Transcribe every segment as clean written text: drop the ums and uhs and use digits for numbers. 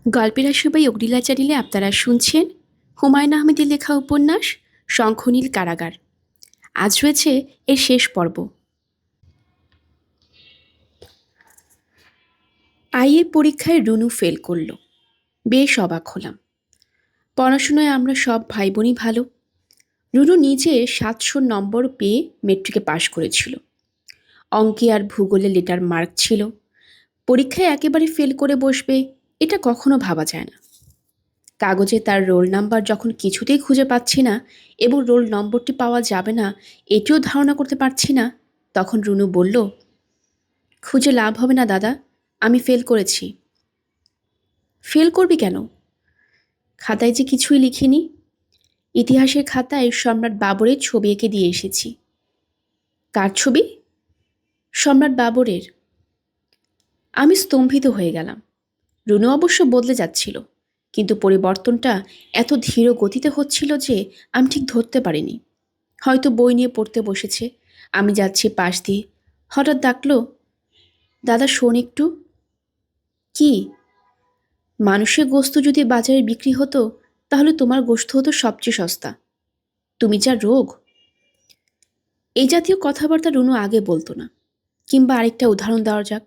গল্পের আসবাই অগ্নিলা চ্যানেলে আপনারা শুনছেন হুমায়ুন আহমেদের লেখা উপন্যাস শঙ্খনীল কারাগার। আজ রয়েছে এর শেষ পর্ব। আইএ পরীক্ষায় রুনু ফেল করল। বেশ অবাক হলাম। পড়াশোনায় আমরা সব ভাই বোনই ভালো। রুনু নিজে 700 নম্বর পেয়ে মেট্রিকে পাশ করেছিল। অঙ্কে আর ভূগোলে লেটার মার্ক ছিল। পরীক্ষায় একেবারে ফেল করে বসবে এটা কখনো ভাবা যায় না। কাগজে তার রোল নাম্বার যখন কিছুতেই খুঁজে পাচ্ছি না এবং রোল নম্বরটি পাওয়া যাবে না এটিও ধারণা করতে পারছি না, তখন রুনু বলল, খুঁজে লাভ হবে না দাদা, আমি ফেল করেছি। ফেল করবি কেন? খাতায় যে কিছুই লিখিনি। ইতিহাসের খাতায় সম্রাট বাবরের ছবি এঁকে দিয়ে এসেছি। কার ছবি? সম্রাট বাবরের। আমি স্তম্ভিত হয়ে গেলাম। রুনু অবশ্য বদলে যাচ্ছিল, কিন্তু পরিবর্তনটা এত ধীর গতিতে হচ্ছিল যে আমি ঠিক ধরতে পারিনি। হয়তো বই নিয়ে পড়তে বসেছে। আমি যাচ্ছি পাশ দিয়ে, হঠাৎ ডাকলো, দাদা শোন একটু। কি? মানুষের গোস্ত যদি বাজারে বিক্রি হতো তাহলে তোমার গোস্ত হতো সবচেয়ে সস্তা। তুমি যা রোগ। এই জাতীয় কথাবার্তা রুনু আগে বলতো না। কিংবা আরেকটা উদাহরণ দেওয়া যাক।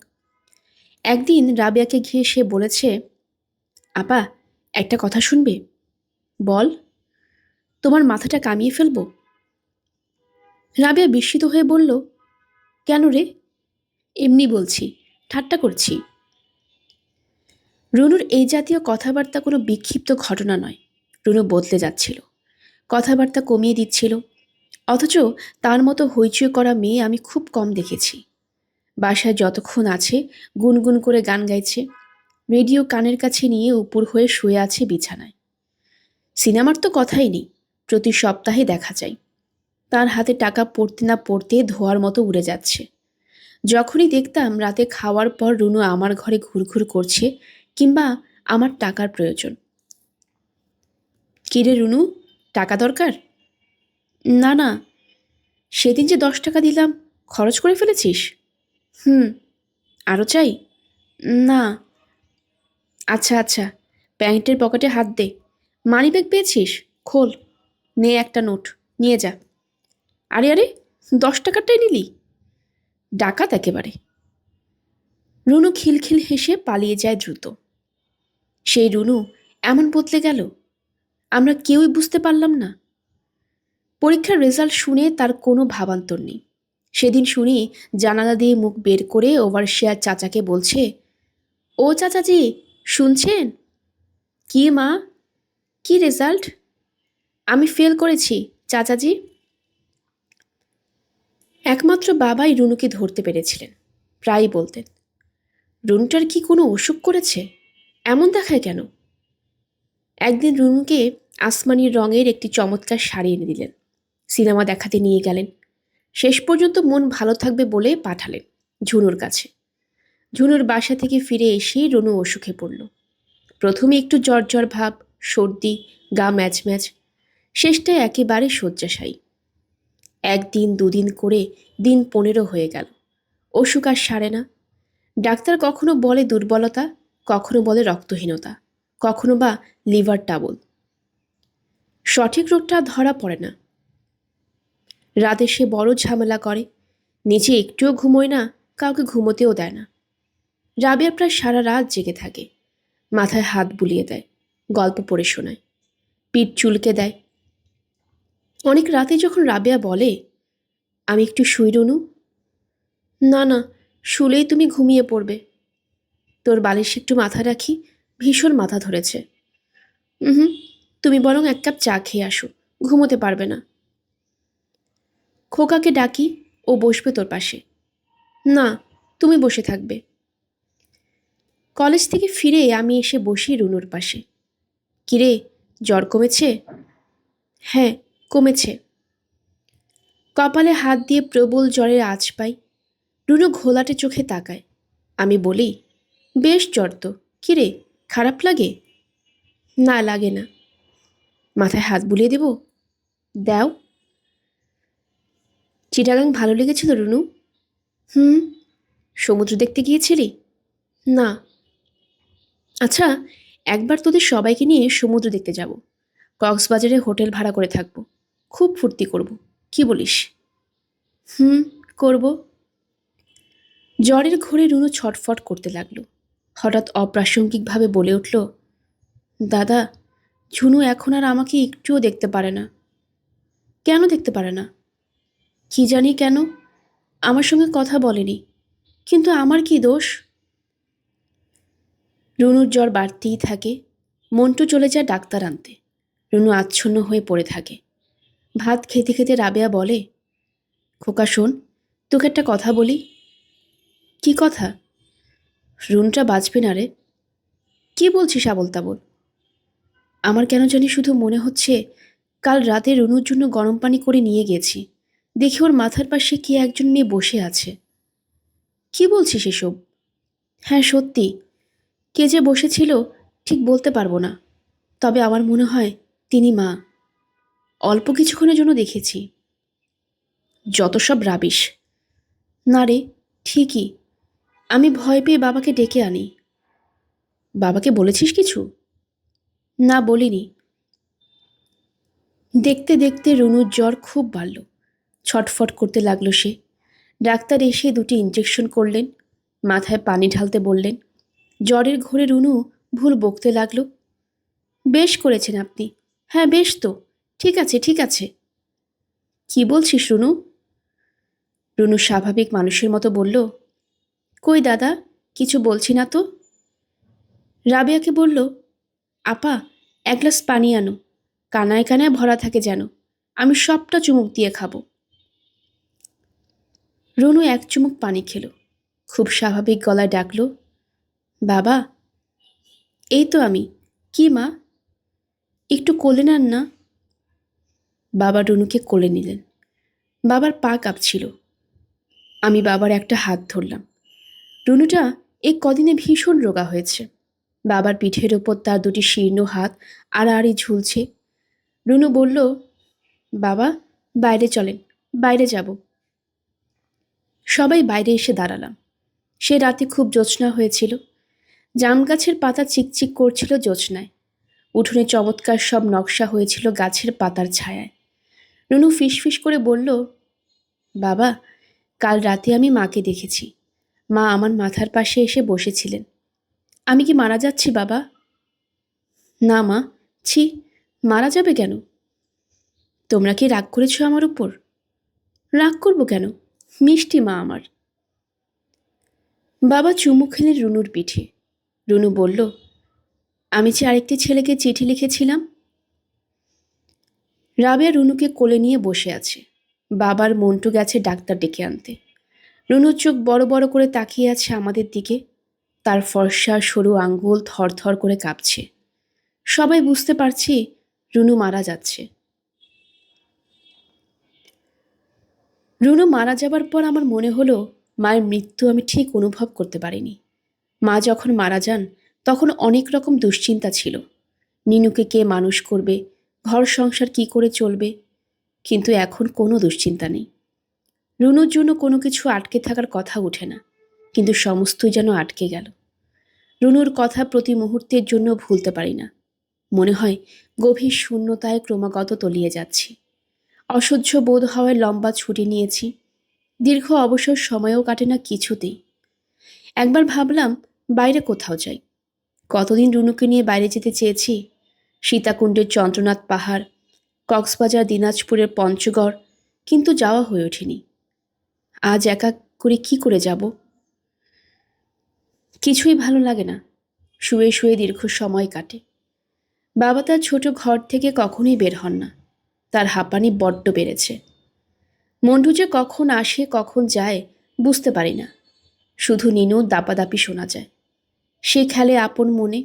একদিন রাবিয়াকে ঘিরে সে বলেছে, আপা একটা কথা শুনবে? বল। তোমার মাথাটা কামিয়ে ফেলবো। রাবিয়া বিস্মিত হয়ে বলল, কেন রে? এমনি বলছি, ঠাট্টা করছি। রুনুর এই জাতীয় কথাবার্তা কোনো বিক্ষিপ্ত ঘটনা নয়। রুনু বদলে যাচ্ছিল, কথাবার্তা কমিয়ে দিচ্ছিল। অথচ তার মতো হইচই করা মেয়ে আমি খুব কম দেখেছি। বাসায় যতক্ষণ আছে গুনগুন করে গান গাইছে, রেডিও কানের কাছে নিয়ে উপর হয়ে শুয়ে আছে বিছানায়। সিনেমার তো কথাই নেই, প্রতি সপ্তাহে দেখা যায়। তার হাতে টাকা পড়তে না পড়তে ধোয়ার মতো উড়ে যাচ্ছে। যখনই দেখতাম রাতে খাওয়ার পর রুনু আমার ঘরে ঘুরঘুর করছে কিংবা আমার টাকার প্রয়োজন। কিরে রুনু, টাকা দরকার? না না, সেদিন যে 10 টাকা দিলাম খরচ করে ফেলেছিস? হুম। আরও চাই? না। আচ্ছা আচ্ছা, প্যান্টের পকেটে হাত দে। মানিব্যাগ পেয়েছিস? খোল, নে একটা নোট, নিয়ে যা। আরে আরে, 10 টাকারটাই নিলি? ডাকাত একেবারে। রুনু খিলখিল হেসে পালিয়ে যায় দ্রুত। সেই রুনু এমন বদলে গেল, আমরা কেউই বুঝতে পারলাম না। পরীক্ষার রেজাল্ট শুনে তার কোনো ভাবান্তর নেই। সেদিন শুনি জানালা দিয়ে মুখ বের করে ওভারশিয়ার চাচাকে বলছে, ও চাচাজি, শুনছেন? কি মা? কি রেজাল্ট? আমি ফেল করেছি চাচাজি। একমাত্র বাবাই রুনুকে ধরতে পেরেছিলেন। প্রায়ই বলতেন, রুনুটার কি কোনো অসুখ করেছে? এমন দেখায় কেন? একদিন রুনুকে আসমানি রঙের একটি চমৎকার শাড়ি এনে দিলেন। সিনেমা দেখাতে নিয়ে গেলেন। শেষ পর্যন্ত মন ভালো থাকবে বলে পাঠালেন ঝুনুর কাছে। ঝুনুর বাসা থেকে ফিরে এসেই রুনু অসুখে পড়ল। প্রথমে একটু জ্বর জ্বর ভাব, সর্দি, গা ম্যাচ ম্যাচ, শেষটায় একেবারে শয্যাশায়ী। একদিন দুদিন করে দিন 15 হয়ে গেল। অসুখ আর সারে না। ডাক্তার কখনো বলে দুর্বলতা, কখনো বলে রক্তহীনতা, কখনো বা লিভার ট্রাবল। সঠিক রোগটা ধরা পড়ে না। রাতে সে বড় ঝামেলা করে, নিজে একটুও ঘুমোয় না, কাউকে ঘুমোতেও দেয় না। রাবেয়া প্রায় সারা রাত জেগে থাকে। মাথায় হাত বুলিয়ে দেয়, গল্প পড়ে শোনায়, পিঠ চুলকে দেয়। অনেক রাতে যখন রাবেয়া বলে, আমি একটু শুই রুনু, না না, শুলেই তুমি ঘুমিয়ে পড়বে। তোর বালিশে একটু মাথা রাখি, ভীষণ মাথা ধরেছে। হুম, তুমি বরং 1 কাপ চা খেয়ে আসো, ঘুমোতে পারবে না। খোকাকে ডাকি, ও বসবে তোর পাশে। না, তুমি বসে থাকবে। কলেজ থেকে ফিরে আমি এসে বসি রুনুর পাশে। কিরে, জ্বর কমেছে? হ্যাঁ, কমেছে। কপালে হাত দিয়ে প্রবল জ্বরের আঁচ পাই। রুনু ঘোলাটে চোখে তাকায়। আমি বলি, বেশ জ্বর তো, কিরে, খারাপ লাগে? না লাগে না। মাথায় হাত বুলিয়ে দেব? দাও। চিটাগাং ভালো লেগেছিল রুনু? হুম। সমুদ্র দেখতে গিয়েছিলি? না। আচ্ছা, একবার তোদের সবাইকে নিয়ে সমুদ্র দেখতে যাব। কক্সবাজারে হোটেল ভাড়া করে থাকবো। খুব ফুর্তি করব। কি বলিস? হুম, করব। জ্বরের ঘোরে রুনু ছটফট করতে লাগলো। হঠাৎ অপ্রাসঙ্গিকভাবে বলে উঠল, দাদা, ঝুনু এখন আর আমাকে একটুও দেখতে পারে না। কেন দেখতে পারে না? কি জানি কেন, আমার সঙ্গে কথা বলেনি। কিন্তু আমার কি দোষ? রুনুর জ্বর বাড়তেই থাকে। মন্টু চলে যায় ডাক্তার আনতে। রুনু আচ্ছন্ন হয়ে পড়ে থাকে। ভাত খেতে খেতে রাবেয়া বলে, খোকা শোন, তোকে একটা কথা বলি। কি কথা? রুনুটা বাঁচবে না রে। কি বলছিস আবোল তাবোল? আমার কেন জানি শুধু মনে হচ্ছে কাল রাতে রুনুর জন্য গরম পানি করে নিয়ে গেছি, দেখি ওর মাথার পাশে কে একজন মেয়ে বসে আছে। কি বলছিস এসব? হ্যাঁ সত্যি, কে যে বসেছিল ঠিক বলতে পারবো না, তবে আমার মনে হয় তিনি মা। অল্প কিছুক্ষণের জন্য দেখেছি। যত সব রাবিশ। না রে, ঠিকই। আমি ভয় পেয়ে বাবাকে ডেকে আনি। বাবাকে বলেছিস কিছু? না, বলিনি। দেখতে দেখতে রুনুর জ্বর খুব বাড়ল। ছটফট করতে লাগলো সে। ডাক্তার এসে দুটি ইঞ্জেকশন করলেন, মাথায় পানি ঢালতে বললেন। জ্বরের ঘোরে রুনু ভুল বকতে লাগলো। বেশ করেছেন আপনি। হ্যাঁ বেশ তো, ঠিক আছে ঠিক আছে। কি বলছিস রুনু? রুনু স্বাভাবিক মানুষের মতো বলল, কই দাদা, কিছু বলছি না তো। রাবেয়াকে বলল, আপা, এক গ্লাস পানি আনো, কানায় কানায় ভরা থাকে যেন, আমি সবটা চুমুক দিয়ে খাবো। রুনু এক চুমুক পানি খেল। খুব স্বাভাবিক গলায় ডাকল, বাবা। এই তো আমি। কি মা? একটু কোলে নেন না। বাবা রুনুকে কোলে নিলেন। বাবার পা কাঁপছিল। আমি বাবার একটা হাত ধরলাম। রুনুটা এই কদিনে ভীষণ রোগা হয়েছে। বাবার পিঠের ওপর তার দুটি শীর্ণ হাত আড়াআড়ি ঝুলছে। রুনু বলল, বাবা, বাইরে চলেন, বাইরে যাব। সবাই বাইরে এসে দাঁড়ালাম। সে রাতে খুব জ্যোৎস্না হয়েছিল। জাম গাছের পাতা চিকচিক করছিল জ্যোৎস্নায়। উঠোনে চমৎকার সব নকশা হয়েছিল গাছের পাতার ছায়ায়। রুনু ফিসফিস করে বলল, বাবা, কাল রাতে আমি মাকে দেখেছি। মা আমার মাথার পাশে এসে বসেছিলেন। আমি কি মারা যাচ্ছি বাবা? না মা, ছি, মারা যাবে কেন? তোমরা কি রাগ করেছো আমার উপর? রাগ করব কেন? মিষ্টি মা আমার। বাবা চুমু খেলেন রুনুর পিঠে। রুনু বলল, আমি যে আরেকটি ছেলেকে চিঠি লিখেছিলাম। রাবেয়া রুনুকে কোলে নিয়ে বসে আছে। বাবার মন্টু গেছে ডাক্তার ডেকে আনতে। রুনুর চোখ বড় বড় করে তাকিয়ে আছে আমাদের দিকে। তার ফর্সা সরু আঙ্গুল থরথর করে কাঁপছে। সবাই বুঝতে পারছি রুনু মারা যাচ্ছে। রুনু মারা যাবার পর আমার মনে হলো মায়ের মৃত্যু আমি ঠিক অনুভব করতে পারিনি। মা যখন মারা যান তখন অনেক রকম দুশ্চিন্তা ছিল। নিনুকে কে মানুষ করবে, ঘর সংসার কি করে চলবে। কিন্তু এখন কোনো দুশ্চিন্তা নেই। রুনুর জন্য কোনো কিছু আটকে থাকার কথা ওঠে না, কিন্তু সমস্তই যেন আটকে গেল। রুনুর কথা প্রতি মুহূর্তের জন্য ভুলতে পারি না। মনে হয় গভীর শূন্যতায় ক্রমাগত তলিয়ে যাচ্ছি। অসহ্য বোধ হওয়ায় লম্বা ছুটি নিয়েছি। দীর্ঘ অবসর সময়ও কাটে না কিছুতেই। একবার ভাবলাম বাইরে কোথাও যাই। কতদিন রুনুকে নিয়ে বাইরে যেতে চেয়েছি। সীতাকুণ্ডের চন্দ্রনাথ পাহাড়, কক্সবাজার, দিনাজপুরের পঞ্চগড়, কিন্তু যাওয়া হয়ে ওঠেনি। আজ একা করে কি করে যাব? কিছুই ভালো লাগে না। শুয়ে শুয়ে দীর্ঘ সময় কাটে। বাবা তার ছোট ঘর থেকে কখনোই বের হন না। তার হাঁপানি বড্ড বেড়েছে। মন্টু যে কখন আসে কখন যায় বুঝতে পারি না। শুধু নিনু দাপাদাপি শোনা যায়। সে খেলে আপন মনে,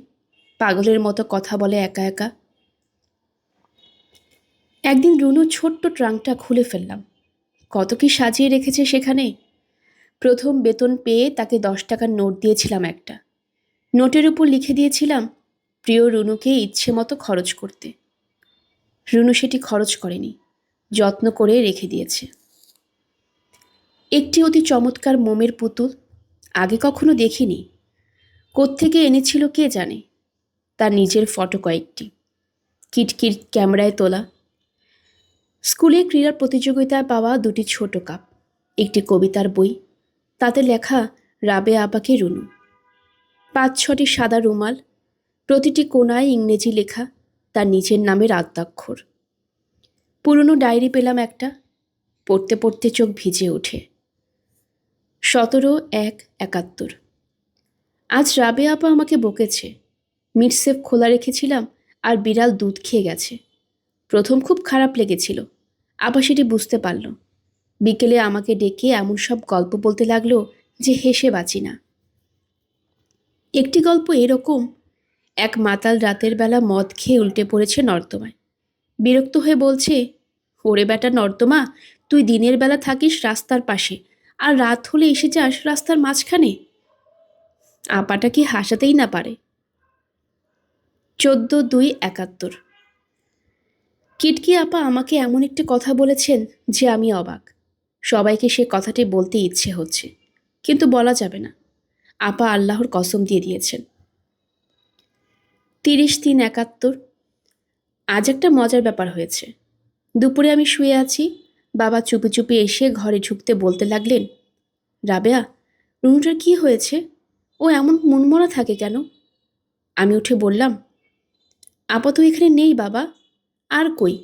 পাগলের মতো কথা বলে একা একা। একদিন রুনুর ছোট্ট ট্রাঙ্কটা খুলে ফেললাম। কত কি সাজিয়ে রেখেছে সেখানে। প্রথম বেতন পেয়ে তাকে 10 টাকার নোট দিয়েছিলাম একটা। নোটের উপর লিখে দিয়েছিলাম, প্রিয় রুনুকে ইচ্ছে মতো খরচ করতে। রুনু সেটি খরচ করেনি, যত্ন করে রেখে দিয়েছে। একটি অতি চমৎকার মোমের পুতুল, আগে কখনো দেখিনি। কোত্থেকে এনেছিল কে জানে। তার নিজের ফটো কয়েকটি, কিটকিট ক্যামেরায় তোলা। স্কুলে ক্রীড়া প্রতিযোগিতায় পাওয়া দুটি ছোট কাপ, একটি কবিতার বই, তাতে লেখা রাবেয়া আপাকে রুনু। 5-6টি সাদা রুমাল, প্রতিটি কোণায় ইংরেজি লেখা তার নিজের নামের আদ্যাক্ষর। পুরনো ডায়েরি পেলাম একটা, পড়তে পড়তে চোখ ভিজে ওঠে। 17/1/71। আজ রাবেয়া আপা আমাকে বকেছে, মিটসেফ খোলা রেখেছিলাম আর বিড়াল দুধ খেয়ে গেছে। প্রথম খুব খারাপ লেগেছিল, আবার সেটি বুঝতে পারল। বিকেলে আমাকে ডেকে এমন সব গল্প বলতে লাগলো যে হেসে বাঁচি না। একটি গল্প এরকম, এক মাতাল রাতের বেলা মদ খেয়ে উল্টে পড়েছে নর্দমায়। বিরক্ত হয়ে বলছে, ওরে বেটা নর্দমা, তুই দিনের বেলা থাকিস রাস্তার পাশে আর রাত হলে এসে যাস রাস্তার মাঝখানে। আপাটা কি হাসাতেই না পারে। 14/2/71। কিটকি আপা আমাকে এমন একটি কথা বলেছেন যে আমি অবাক। সবাইকে সে কথাটি বলতে ইচ্ছে হচ্ছে, কিন্তু বলা যাবে না। আপা আল্লাহর কসম দিয়ে দিয়েছেন। 30/3/71। আজ একটা মজার ব্যাপার হয়েছে। দুপুরে আমি শুয়ে আছি, বাবা চুপি চুপি এসে ঘরে ঢুকতে বলতে লাগলেন, রাবেয়া, রুনুটার কি হয়েছে? ও এমন মনমরা থাকে কেন? আমি উঠে বললাম, আপা তো এখানে নেই বাবা। আর কই,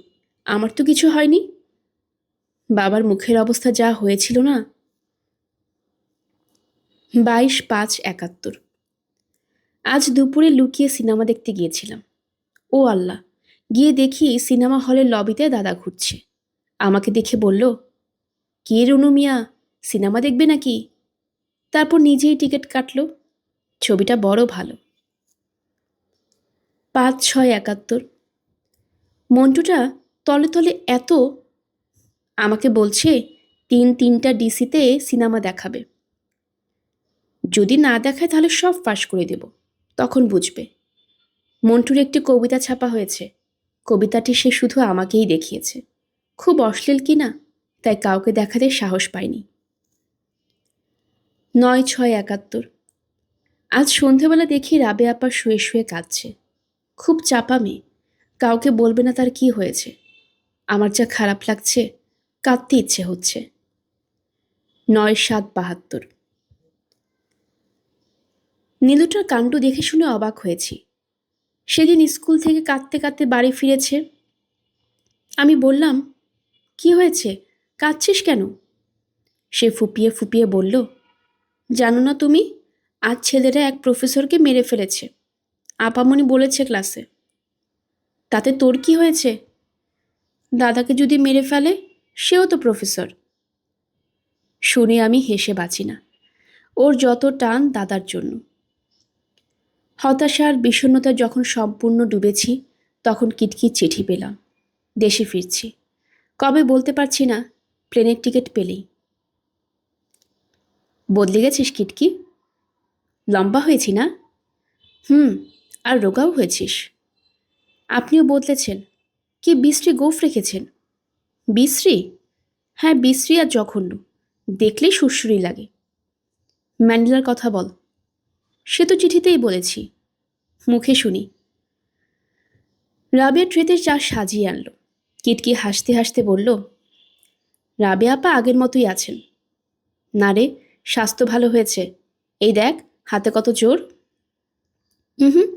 আমার তো কিছু হয়নি। বাবার মুখের অবস্থা যা হয়েছিল না। 22/5/71। আজ দুপুরে লুকিয়ে সিনেমা দেখতে গিয়েছিলাম। ও আল্লাহ, গিয়ে দেখি সিনেমা হলের লবিতে দাদা ঘুরছে। আমাকে দেখে বলল, কে রুনু মিয়া, সিনেমা দেখবে নাকি? তারপর নিজেই টিকিট কাটল। ছবিটা বড় ভালো। 5/6/71। মন্টুটা তলে তলে এত, আমাকে বলছে 3টা ডিসিতে সিনেমা দেখাবে। যদি না দেখায় তাহলে সব ফাঁস করে দেব, তখন বুঝবে। মন্টুর একটি কবিতা ছাপা হয়েছে, কবিতাটি সে শুধু আমাকেই দেখিয়েছে। খুব অশ্লীল কিনা, তাই কাউকে দেখাতে সাহস পায়নি। 9/6/71। আজ সন্ধেবেলা দেখি রাবেয়া আপা শুয়ে শুয়ে কাঁদছে। খুব চাপা মেয়ে, কাউকে বলবে না তার কি হয়েছে। আমার যা খারাপ লাগছে, কাঁদতে ইচ্ছে হচ্ছে। 9/7/72। নীলুটার কাণ্ড দেখে শুনে অবাক হয়েছি। সেদিন স্কুল থেকে কাঁদতে কাঁদতে বাড়ি ফিরেছে। আমি বললাম, কি হয়েছে, কাঁদছিস কেন? সে ফুপিয়ে ফুপিয়ে বলল, জানো না তুমি, আজ ছেলেরা এক প্রফেসরকে মেরে ফেলেছে। আপামনি বলেছে ক্লাসে। তাতে তোর কি হয়েছে? দাদাকে যদি মেরে ফেলে, সেও তো প্রফেসর। শুনে আমি হেসে বাঁচি না। ওর যত টান দাদার জন্য। হতাশার বিষণ্ণতা যখন সম্পূর্ণ ডুবেছি, তখন কিটকিট চিঠি পেলাম। দেশে ফিরছি, কবে বলতে পারছি না, প্লেনের টিকিট পেলেই। বদলে গেছিস কিটকি, লম্বা হয়েছি না? আর রোগাও হয়েছিস। আপনিও বদলেছেন। কি বিশ্রী গোঁফ রেখেছেন। বিশ্রী? হ্যাঁ, বিশ্রী আর জঘন্য, দেখলেই সুরসুরি লাগে। ম্যান্ডেলার কথা বল। সে তো চিঠিতেই বলেছি, মুখে শুনি। রাবেয়া ট্রেতে চা সাজিয়ে আনলো। কিটকি হাসতে হাসতে বলল, রাবেয়া আপা আগের মতোই আছেন। না রে, স্বাস্থ্য ভালো হয়েছে। এই দেখ, হাতে কত জোর। হুম,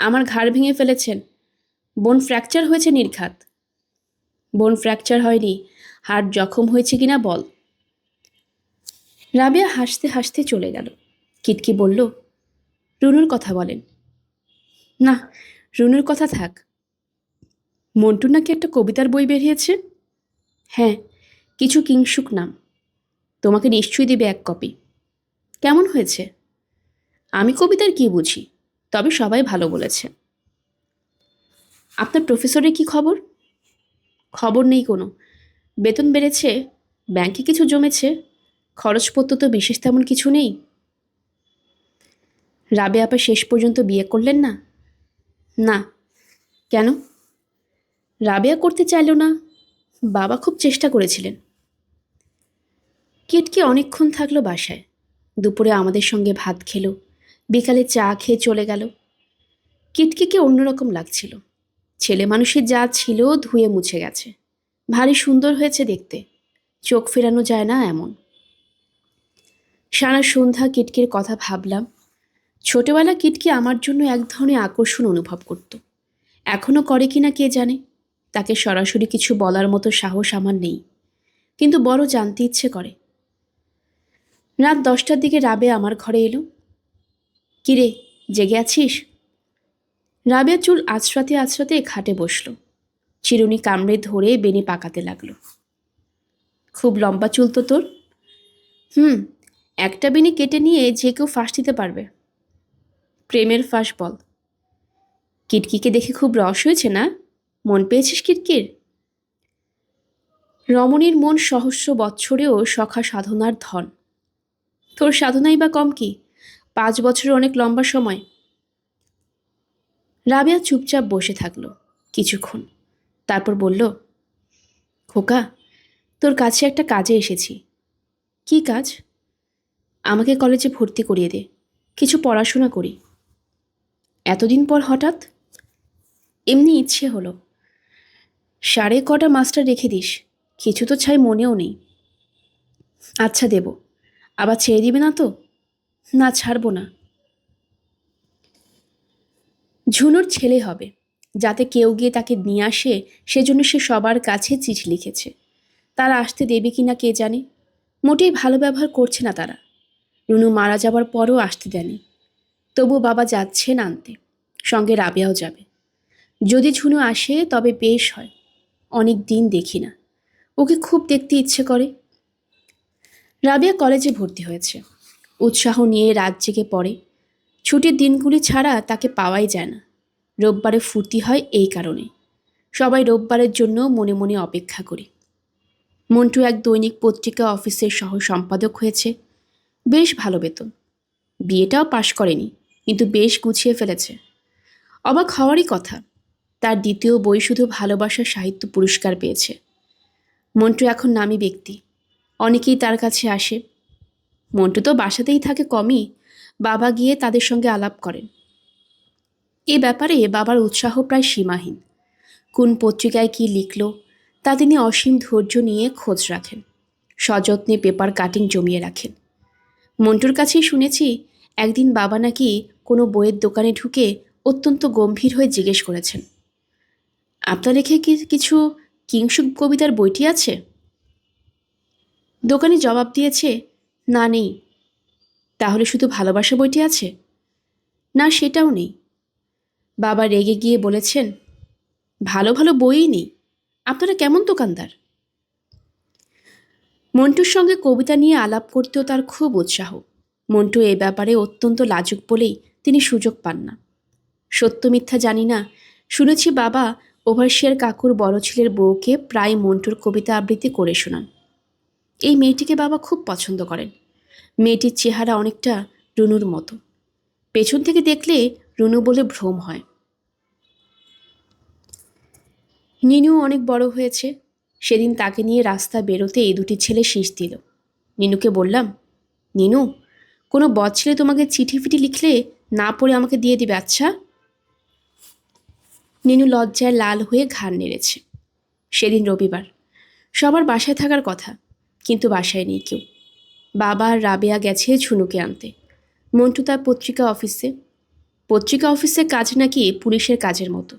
আমার ঘাড় ভেঙে ফেলেছেন। বোন ফ্র্যাকচার হয়েছে নির্ঘাত। বোন ফ্র্যাকচার হয়নি, হাড় জখম হয়েছে কিনা বল। রাবেয়া হাসতে হাসতে চলে গেল। কিটকি বলল, রুনুর কথা বলেন। না, রুনুর কথা থাক। মন্টুর নাকি একটা কবিতার বই বেরিয়েছে। হ্যাঁ, কিছু কিংসুক নাম। তোমাকে নিশ্চয়ই দেবে 1 কপি। কেমন হয়েছে? আমি কবিতার কি বুঝি, তবে সবাই ভালো বলেছে। আপনার প্রফেসরের কি খবর? খবর নেই কোনো। বেতন বেড়েছে, ব্যাংকে কিছু জমেছে, খরচপত্র তো বিশেষ তেমন কিছু নেই। রাবেয়া আপা শেষ পর্যন্ত বিয়ে করলেন না? না। কেন? রাবেয়া করতে চাইল না, বাবা খুব চেষ্টা করেছিলেন। কিটকি অনেকক্ষণ থাকলো বাসায়। দুপুরে আমাদের সঙ্গে ভাত খেলো, বিকালে চা খেয়ে চলে গেল। কিটকিকে অন্যরকম লাগছিল। ছেলে মানুষের যা ছিল ধুয়ে মুছে গেছে। ভারী সুন্দর হয়েছে দেখতে, চোখ ফেরানো যায় না এমন। সারা সন্ধ্যা কিটকির কথা ভাবলাম। ছোটবেলা কিটকি আমার জন্য এক ধরনের আকর্ষণ অনুভব করত। এখনও করে কিনা কে জানে। তাকে সরাসরি কিছু বলার মতো সাহস আমার নেই, কিন্তু বড় জানতে ইচ্ছে করে। রাত 10টার দিকে রাবেয়া আমার ঘরে এলো। কিরে, জেগে আছিস? রাবেয়া চুল আঁচড়াতে আঁচড়াতে খাটে বসলো। চিরুনি কামড়ে ধরে বেনি পাকাতে লাগলো। খুব লম্বা চুল তো তোর। হুম, একটা বেনি কেটে নিয়ে যে কেউ ফাঁস দিতে পারবে। প্রেমের ফাঁস বল। কিটকিকে দেখে খুব রস হয়েছে না? মন পেয়েছিস কিটকির? রমণীর মন সহস্র বৎসরেও সখা সাধনার ধন। তোর সাধনাই বা কম কি? 5 বছরের অনেক লম্বা সময়। রাবেয়া চুপচাপ বসে থাকলো কিছুক্ষণ, তারপর বলল, খোকা, তোর কাছে একটা কাজে এসেছি। কি কাজ? আমাকে কলেজে ভর্তি করিয়ে দে, কিছু পড়াশোনা করি। এতদিন পর হঠাৎ? এমনি ইচ্ছে হলো। সাড়ে কটা মাস্টার রেখে দিস, কিছু তো ছাই মনেও নেই। আচ্ছা দেব। আবার ছেড়ে দিবে না তো? না, ছাড়বো না। ঝুনুর ছেলে হবে, যাতে কেউ গিয়ে তাকে নিয়ে আসে, সেজন্য সে সবার কাছে চিঠি লিখেছে। তারা আসতে দেবে কিনা কে জানে। মোটেই ভালো ব্যবহার করছে না তারা। রুনু মারা যাবার পরও আসতে দেয়নি। তবু বাবা যাচ্ছেন আনতে, সঙ্গে রাবেয়াও যাবে। যদি ঝুনু আসে তবে বেশ হয়। অনেক দিন দেখি না, ওকে খুব দেখতে ইচ্ছে করে। রাবেয়া কলেজে ভর্তি হয়েছে। উৎসাহ নিয়ে রাত জেগে পড়ে। ছুটির দিনগুলি ছাড়া তাকে পাওয়াই যায় না। রোববারে ফুর্তি হয় এই কারণে। সবাই রোববারের জন্য মনে মনে অপেক্ষা করি। মন্টু এক দৈনিক পত্রিকা অফিসের সহ সম্পাদক হয়েছে। বেশ ভালো বেতন। বিয়েটাও পাশ করেনি, কিন্তু বেশ গুছিয়ে ফেলেছে। অবাক হওয়ারই কথা, তার দ্বিতীয় বই শুধু ভালোবাসার সাহিত্য পুরস্কার পেয়েছে। মন্টু এখন নামী ব্যক্তি, অনেকেই তার কাছে আসে। মন্টু তো বাসাতেই থাকে কমই, বাবা গিয়ে তাদের সঙ্গে আলাপ করেন। এ ব্যাপারে বাবার উৎসাহ প্রায় সীমাহীন। কোন পত্রিকায় কি লিখল তা তিনি অসীম ধৈর্য নিয়ে খোঁজ রাখেন। সযত্নে পেপার কাটিং জমিয়ে রাখেন। মন্টুর কাছেই শুনেছি একদিন বাবা নাকি কোনো বইয়ের দোকানে ঢুকে অত্যন্ত গম্ভীর হয়ে জিজ্ঞেস করেছেন, আপনার লেখে কি কিছু কিংসুক কবিতার বইটি আছে? দোকানি জবাব দিয়েছে, না নেই। তাহলে শুধু ভালোবাসা বইটি আছে? না, সেটাও নেই। বাবা রেগে গিয়ে বলেছেন, ভালো ভালো বইই নেই, আপনারা কেমন দোকানদার? মন্টুর সঙ্গে কবিতা নিয়ে আলাপ করতেও তার খুব উৎসাহ। মন্টু এ ব্যাপারে অত্যন্ত লাজুক বলেই তিনি সুযোগ পান না। সত্য মিথ্যা জানি না, শুনেছি বাবা ওভারসিয়ার কাকুর বড় ছেলের বউকে প্রায় মন্টুর কবিতা আবৃত্তি করে শোনান। এই মেয়েটিকে বাবা খুব পছন্দ করেন। মেয়েটির চেহারা অনেকটা রুনুর মতো। পেছন থেকে দেখলে রুনু বলে ভ্রম হয়। নিনু অনেক বড় হয়েছে। সেদিন তাকে নিয়ে রাস্তা বেরোতে এই দুটি ছেলে শীষ দিল। নিনুকে বললাম, নিনু, কোনো বদ ছেলে তোমাকে চিঠি ফিটি লিখলে না পড়ে আমাকে দিয়ে দিবে, আচ্ছা? নিনু লজ্জায় লাল হয়ে ঘাড় নেড়েছে। সেদিন রবিবার, সবার বাসায় থাকার কথা, কিন্তু বাসায় নেই কেউ। বাবা আর রাবেয়া গেছে ঝুনুকে আনতে। মন্টু তার পত্রিকা অফিসে। পত্রিকা অফিসের কাজ নাকি পুলিশের কাজের মতো।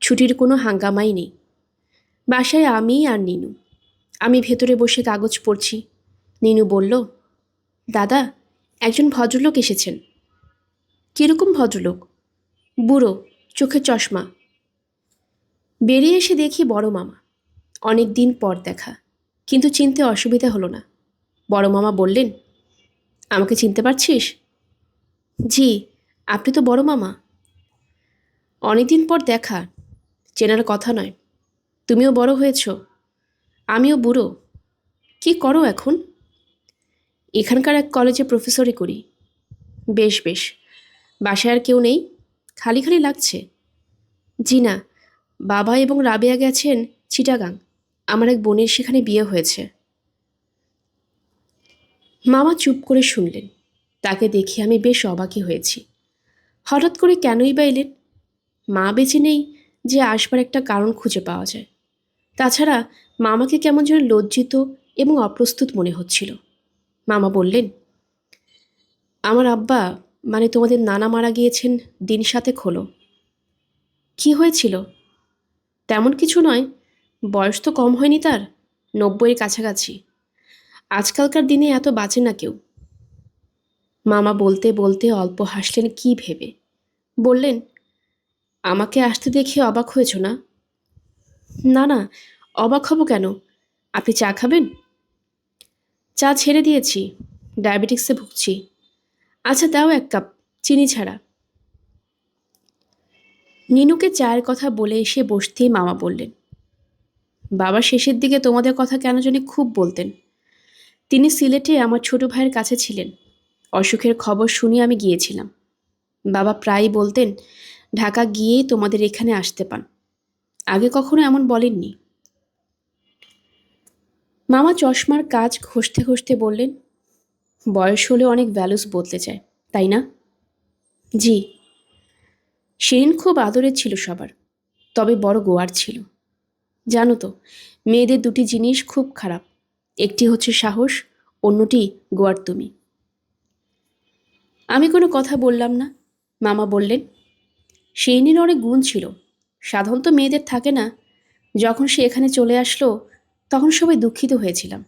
ছুটির কোনো হাঙ্গামাই নেই। বাসায় আমি আর নিনু। আমি ভেতরে বসে কাগজ পড়ছি। নিনু বলল, দাদা, একজন ভদ্রলোক এসেছেন। কীরকম ভদ্রলোক? বুড়ো, চোখে চশমা। বেরিয়ে এসে দেখি বড় মামা। অনেক দিন পর দেখা, কিন্তু চিনতে অসুবিধা হলো না। বড় মামা বললেন, আমাকে চিনতে পারছিস? জি, আপনি তো বড় মামা। অনেকদিন পর দেখা, চেনার কথা নয়। তুমিও বড় হয়েছ, আমিও বুড়ো। কি করো এখন? এখানকার এক কলেজে প্রফেসরি করি। বেশ বেশ। বাসায় আর কেউ নেই? খালি খালি লাগছে। জি না, বাবা এবং রাবেয়া গেছেন চিটাগাং। আমার এক বোনের সেখানে বিয়ে হয়েছে। মামা চুপ করে শুনলেন। তাকে দেখে আমি বেশ অবাকই হয়েছি। হঠাৎ করে কেনই বা এলেন? মা বেঁচে নেই যে আসবার একটা কারণ খুঁজে পাওয়া যায়। তাছাড়া মামাকে কেমন যেন লজ্জিত এবং অপ্রস্তুত মনে হচ্ছিল। মামা বললেন, আমার আব্বা, মানে তোমাদের নানা মারা গিয়েছেন দিন 7 হলো। কি হয়েছিল? তেমন কিছু নয়, বয়স তো কম হয়নি তার, 90-এর কাছাকাছি। আজকালকার দিনে এত বাঁচে না কেউ। মামা বলতে বলতে অল্প হাসলেন কি ভেবে। বললেন, আমাকে আসতে দেখে অবাক হয়েছ না? না না, অবাক হব কেন? আপনি চা খাবেন? চা ছেড়ে দিয়েছি, ডায়াবেটিক্সে ভুগছি। আচ্ছা দাও 1 কাপ, চিনি ছাড়া। নিনুকে চায়ের কথা বলে এসে বসতেই মামা বললেন, বাবা শেষের দিকে তোমাদের কথা কেন জানি খুব বলতেন। তিনি সিলেটে আমার ছোট ভাইয়ের কাছে ছিলেন। অসুখের খবর শুনে আমি গিয়েছিলাম। বাবা প্রায়ই বলতেন, ঢাকা গিয়ে তোমাদের এখানে আসতে পান। আগে কখনো এমন বলেননি। মামা চশমার কাজ ঘষতে ঘষতে বললেন, বয়স হলে অনেক ভ্যালুস বদলে যায়, তাই না? জি। শিরিন খুব আদরের ছিল সবার, তবে বড় গোয়ার ছিল। জানো তো, মেয়েদের 2টি জিনিস খুব খারাপ, একটি হচ্ছে সাহস, অন্যটি গোয়ার তুমি। আমি কোনো কথা বললাম না। মামা বললেন, শিরিনের অনেক গুণ ছিল, সাধারণত মেয়েদের থাকে না। যখন সে এখানে চলে আসলো তখন সবাই দুঃখিত হয়েছিলাম।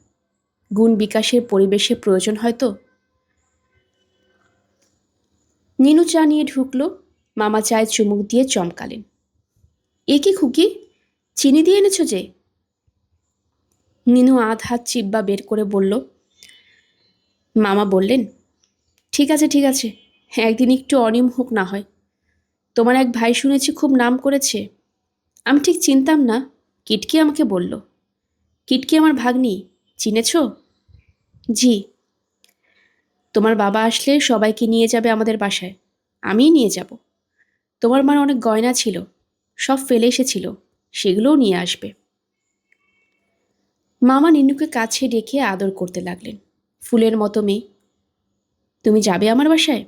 গুণ বিকাশের পরিবেশে প্রয়োজন হয়তো। নিনু চা নিয়ে ঢুকলো। মামা চায়ে চুমুক দিয়ে চমকালেন, এ কি খুকি, চিনি দিয়ে এনেছো যে? নিনু আধ হাত চিব্বা বের করে বলল। মামা বললেন, ঠিক আছে ঠিক আছে, একদিন একটু অনিয়ম হোক না হয়। তোমার এক ভাই শুনেছি খুব নাম করেছে। আমি ঠিক চিনতাম না, কিটকি আমাকে বলল। কিটকি আমার ভাগ্নি, চিনেছ? জি। তোমার বাবা আসলে সবাইকে নিয়ে যাবে আমাদের বাসায়, আমিই নিয়ে যাব। তোমার মার অনেক গয়না ছিল, সব ফেলে এসেছিল, সেগুলোও নিয়ে আসবে। মামা নিনুকে কাছে ডেকে আদর করতে লাগলেন, ফুলের মতো মেয়ে। তুমি যাবে আমার বাসায়?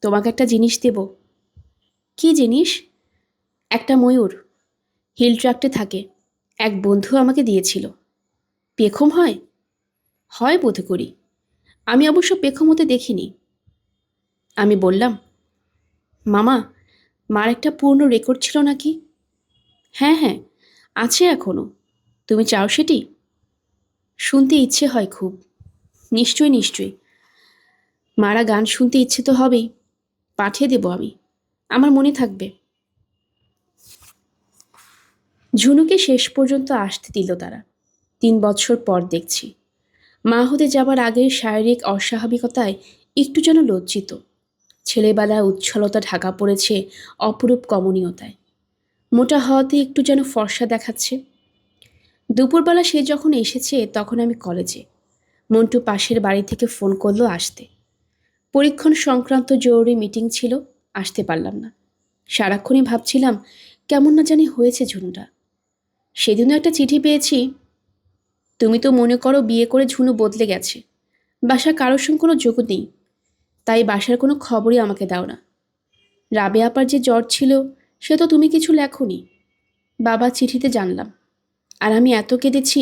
তোমাকে একটা জিনিস দেব। কি জিনিস? একটা ময়ূর, হিল ট্রাক্টে থাকে, এক বন্ধু আমাকে দিয়েছিল। পেখম হয়? হয় বোধ করি, আমি অবশ্য পেখম হতে দেখিনি। আমি বললাম, মামা, মার একটা পুরনো রেকর্ড ছিল নাকি? হ্যাঁ হ্যাঁ, আছে এখনো। তুমি চাও সেটি? শুনতে ইচ্ছে হয় খুব। নিশ্চয়ই নিশ্চয়ই, মারা গান শুনতে ইচ্ছে তো হবেই। পাঠিয়ে দেব আমি, আমার মনে থাকবে। ঝুনুকে শেষ পর্যন্ত আসতে দিল তারা। 3 বছর পর দেখছি। মা হতে যাবার আগের শারীরিক অস্বাভাবিকতায় একটু যেন লজ্জিত। ছেলেবেলার উচ্ছলতা ঢাকা পড়েছে অপরূপ কমনীয়তায়। মোটা হওয়াতে একটু যেন ফর্সা দেখাচ্ছে। দুপুরবেলা সে যখন এসেছে তখন আমি কলেজে। মন্টু পাশের বাড়ি থেকে ফোন করলো আসতে। পরীক্ষণ সংক্রান্ত জরুরি মিটিং ছিল, আসতে পারলাম না। সারাক্ষণই ভাবছিলাম কেমন না জানি হয়েছে ঝুনুটা। সেদিনও একটা চিঠি পেয়েছি, তুমি তো মনে করো বিয়ে করে ঝুনু বদলে গেছে, বাসার কারোর সঙ্গে কোনো যোগ নেই, তাই বাসার কোনো খবরই আমাকে দাও না। রাবে আপার যে জ্বর ছিল সে তো তুমি কিছু লেখোনি, বাবা চিঠিতে জানলাম। আর আমি এত কেঁদেছি,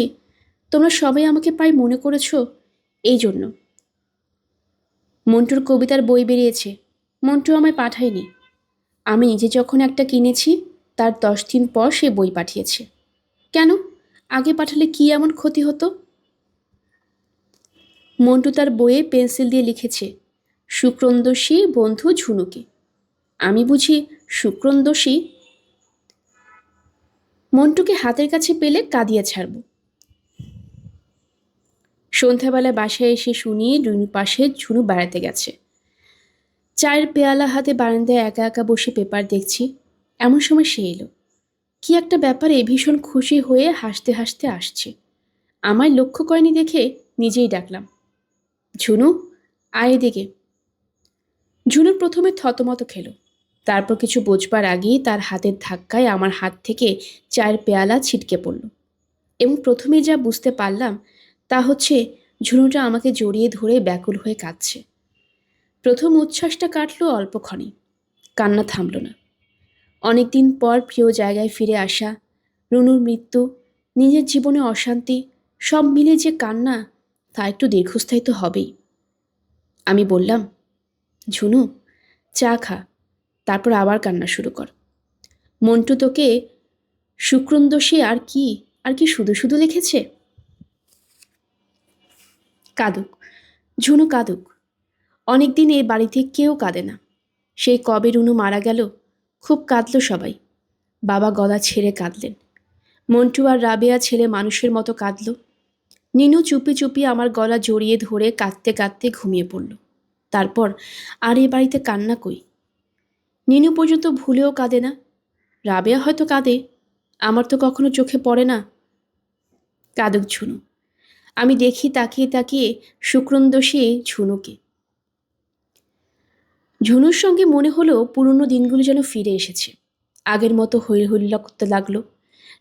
তোমরা সবাই আমাকে প্রায় মনে করেছ এই জন্য। মন্টুর কবিতার বই বেরিয়েছে, মন্টু আমায় পাঠায়নি। আমি নিজে যখন একটা কিনেছি তার 10 দিন পর সে বই পাঠিয়েছে। কেন? আগে পাঠালে কি এমন ক্ষতি হতো? মন্টু তার বইয়ে পেন্সিল দিয়ে লিখেছে, শুক্রন্দোষী বন্ধু ঝুনুকে। আমি বুঝি শুক্রন্দোষী? মন্টুকে হাতের কাছে পেলে কাঁদিয়ে ছাড়ব। সন্ধ্যাবেলা বাসায় এসে শুনি রুনুর পাশে ঝুনু বেড়াতে গেছে। চায়ের পেয়ালা হাতে বারান্দায় একা একা বসে পেপার দেখছি, এমন সময় সে এলো। কি একটা ব্যাপারে ভীষণ খুশি হয়ে হাসতে হাসতে আসছে। আমায় লক্ষ্য করেনি দেখে নিজেই ডাকলাম, ঝুনু, আয় এদিকে। ঝুনু প্রথমে থতমত খেলো, তারপর কিছু বোঝবার আগেই তার হাতের ধাক্কায় আমার হাত থেকে চায়ের পেয়ালা ছিটকে পড়ল। এবং প্রথমেই যা বুঝতে পারলাম তা হচ্ছে ঝুনুটা আমাকে জড়িয়ে ধরে ব্যাকুল হয়ে কাঁদছে। প্রথম উচ্ছ্বাসটা কাটল অল্পক্ষণে, কান্না থামল না। অনেকদিন পর প্রিয় জায়গায় ফিরে আসা, রুনুর মৃত্যু, নিজের জীবনে অশান্তি, সব মিলে যে কান্না, তা একটু দীর্ঘস্থায়ী তো হবেই। আমি বললাম, ঝুনু, চা খা, তারপর আবার কান্না শুরু কর। মন্টু তোকে শুক্রন্দোষী আর কি শুধু শুধু লিখেছে। কাঁদুক, ঝুনু কাঁদুক। অনেকদিন এ বাড়িতে কেউ কাঁদে না। সেই কবে রুনু মারা গেল, খুব কাঁদল সবাই। বাবা গলা ছেড়ে কাঁদলেন। মন্টু আর রাবেয়া ছেলে মানুষের মতো কাঁদল। নিনু চুপি চুপি আমার গলা জড়িয়ে ধরে কাঁদতে কাঁদতে ঘুমিয়ে পড়ল। তারপর আর এ বাড়িতে কান্না কই। নিনু পর্যন্ত ভুলেও কাঁদে না। রাবেয়া হয়তো কাঁদে, আমার তো কখনো চোখে পড়ে না। কাঁদুক ঝুনু। আমি দেখি তাকিয়ে তাকিয়ে শুক্রন্দোষী ঝুনুকে। ঝুনুর সঙ্গে মনে হলো পুরনো দিনগুলো যেন ফিরে এসেছে। আগের মতো হৈ হল্লা করতে লাগলো।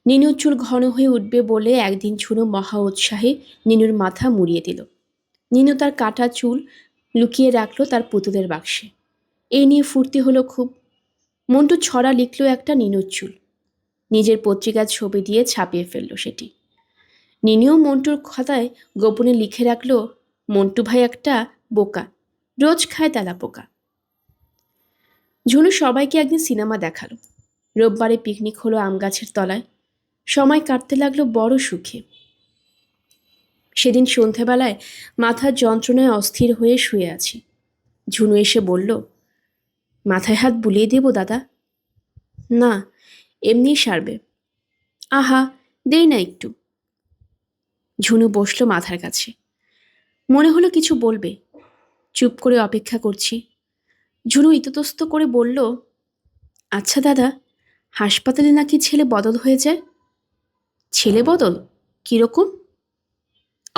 নিনুর চুল ঘন হয়ে উঠবে বলে একদিন ঝুনু মহা উৎসাহে নিনুর মাথা মুড়িয়ে দিল। নিনু তার কাটা চুল লুকিয়ে রাখলো তার পুতুলের বাক্সে। এই নিয়ে ফুর্তি হলো খুব। মন্টু ছড়া লিখল একটা নিনুর চুল। নিজের পত্রিকার ছবি দিয়ে ছাপিয়ে ফেলল সেটি। নিনিও মন্টুর খাতায় গোপনে লিখে রাখল, মন্টু ভাই একটা বোকা, রোজ খায় তেলা পোকা। ঝুনু সবাইকে একদিন সিনেমা দেখালো। রোববারে পিকনিক হলো আম গাছের তলায়। সময় কাটতে লাগলো বড় সুখে। সেদিন সন্ধেবেলায় মাথার যন্ত্রণায় অস্থির হয়ে শুয়ে আছি। ঝুনু এসে বলল, মাথায় হাত বুলিয়ে দেব দাদা? না, এমনিই সারবে। আহা, দেই না একটু। ঝুনু বসল মাথার কাছে। মনে হলো কিছু বলবে। চুপ করে অপেক্ষা করছি। ঝুনু ইতস্তত করে বলল, আচ্ছা দাদা, হাসপাতালে নাকি ছেলে বদল হয়ে যায়? ছেলে বদল? কিরকম?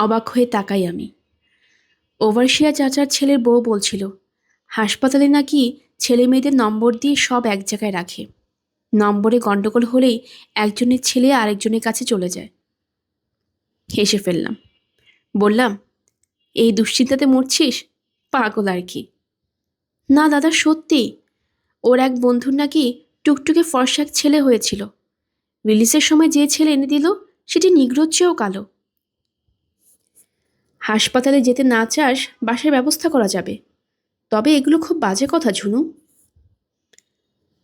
অবাক হয়ে তাকাই আমি। ওভারশিয়া চাচার ছেলের বউ বলছিল, হাসপাতালে নাকি ছেলে মেয়েদের নম্বর দিয়ে সব এক জায়গায় রাখে। নম্বরে গণ্ডগোল হলেই একজনের ছেলে আরেকজনের কাছে চলে যায়। হেসে ফেললাম। বললাম, এই দুশ্চিন্তাতে মরছিস? পাগল আর কি। না দাদা, সত্যি। ওর এক বন্ধুর নাকি টুকটুকে ফর্সা এক ছেলে হয়েছিল। রিলিজের সময় যে ছেলে এনে দিল সেটি নিগ্রোর চেয়েও কালো। হাসপাতালে যেতে না চাস, বাসায় ব্যবস্থা করা যাবে। তবে এগুলো খুব বাজে কথা ঝুনু।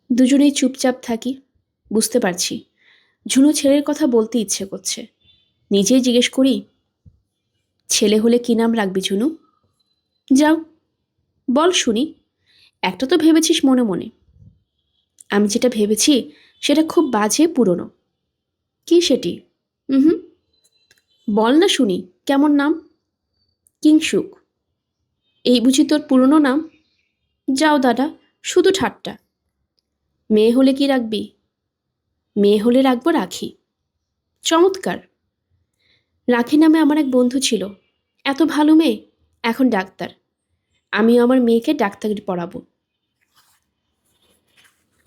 দুজনেই চুপচাপ থাকি। বুঝতে পারছি ঝুনু ছেলের কথা বলতে ইচ্ছে করছে। নিজেই জিজ্ঞেস করি, ছেলে হলে কি নাম রাখবি ঝুনু? যাও, বল শুনি। একটা তো ভেবেছিস মনে মনে। আমি যেটা ভেবেছি সেটা খুব বাজে, পুরনো। কি সেটি? হুম, বল না শুনি, কেমন নাম? কিংসুক। এই বুঝি তোর পুরনো নাম? যাও দাদা, শুধু ঠাট্টা। মেয়ে হলে কি রাখবি? মেয়ে হলে রাখবো রাখি। চমৎকার। রাখি নামে আমার এক বন্ধু ছিল, এত ভালো মেয়ে, এখন ডাক্তার। আমিও আমার মেয়েকে ডাক্তারি পড়াবো।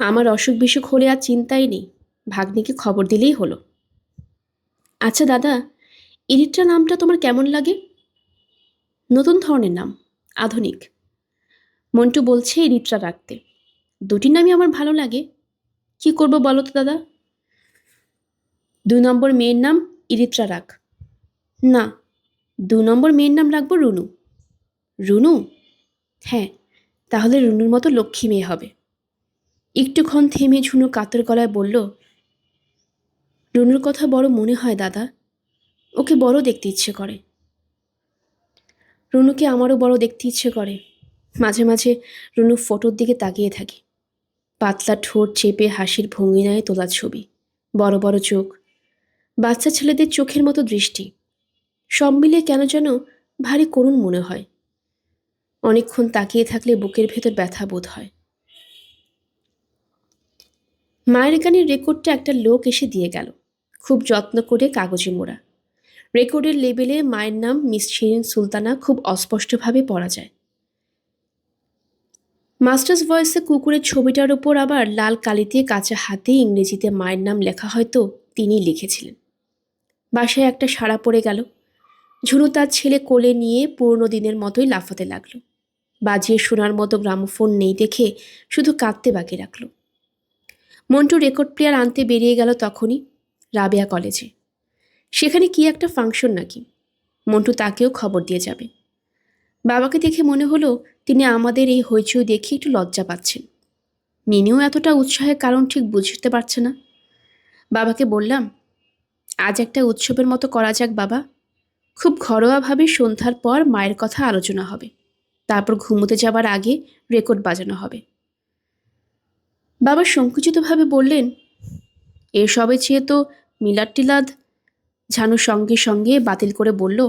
আমার অসুখ বিসুখ হলে আর চিন্তাই নেই, ভাগ্নিকে খবর দিলেই হলো। আচ্ছা দাদা, ইরিট্রা নামটা তোমার কেমন লাগে? নতুন ধরনের নাম, আধুনিক। মন্টু বলছে ইরিট্রা রাখতে। দুটি নামই আমার ভালো লাগে। কি করব বলো তো দাদা? 2 নম্বর মেয়ের নাম ইরিত্রা রাখ। না, 2 নম্বর মেয়ের নাম রাখবো রুনু। রুনু? হ্যাঁ, তাহলে রুনুর মতো লক্ষ্মী মেয়ে হবে। একটুক্ষণ থেমে ঝুনু কাতর গলায় বলল, রুনুর কথা বড় মনে হয় দাদা। ওকে বড় দেখতে ইচ্ছে করে। রুনুকে আমারও বড় দেখতে ইচ্ছে করে। মাঝে মাঝে রুনু ফটোর দিকে তাকিয়ে থাকি। পাতলা ঠোঁট চেপে হাসির ভঙ্গিনায় তোলা ছবি, বড় বড় চোখ, বাচ্চা ছেলেদের চোখের মতো দৃষ্টি, সব মিলে কেন যেন ভারী করুণ মনে হয়। অনেকক্ষণ তাকিয়ে থাকলে বুকের ভেতর ব্যথা বোধ হয়। মায়ের গানের রেকর্ডটা একটা লোক এসে দিয়ে গেল, খুব যত্ন করে কাগজে মোড়া। রেকর্ডের লেবেলে মায়ের নাম মিস শিরিন সুলতানা খুব অস্পষ্টভাবে পড়া যায়। মাস্টার্স ভয়েসে কুকুরের ছবিটার ওপর আবার লাল কালিতে কাঁচা হাতে ইংরেজিতে মায়ের নাম লেখা, হয়তো তিনিই লিখেছিলেন। বাসায় একটা সাড়া পড়ে গেল। ঝুনু তার ছেলে কোলে নিয়ে পুরনো দিনের মতোই লাফাতে লাগলো। বাজিয়ে শোনার মতো গ্রামোফোন নেই দেখে শুধু কাঁদতে বাকি রাখল। মন্টু রেকর্ড প্লেয়ার আনতে বেরিয়ে গেল তখনই রাবেয়া কলেজে। সেখানে কি একটা ফাংশন নাকি। মন্টু তাকেও খবর দিয়ে যাবে। বাবাকে দেখে মনে হলো তিনি আমাদের এই হইচই দেখে একটু লজ্জা পাচ্ছেন। মিনিও এতটা উৎসাহের কারণ ঠিক বুঝতে পারছে না। বাবাকে বললাম, আজ একটা উৎসবের মতো করা যাক বাবা। খুব ঘরোয়াভাবে সন্ধ্যার পর মায়ের কথা আলোচনা হবে, তারপর ঘুমোতে যাবার আগে রেকর্ড বাজানো হবে। বাবা সংকুচিতভাবে বললেন, এসবে চেয়ে তো মিলাদ টিলাদ। ঝানু সঙ্গে সঙ্গে বাতিল করে বলল,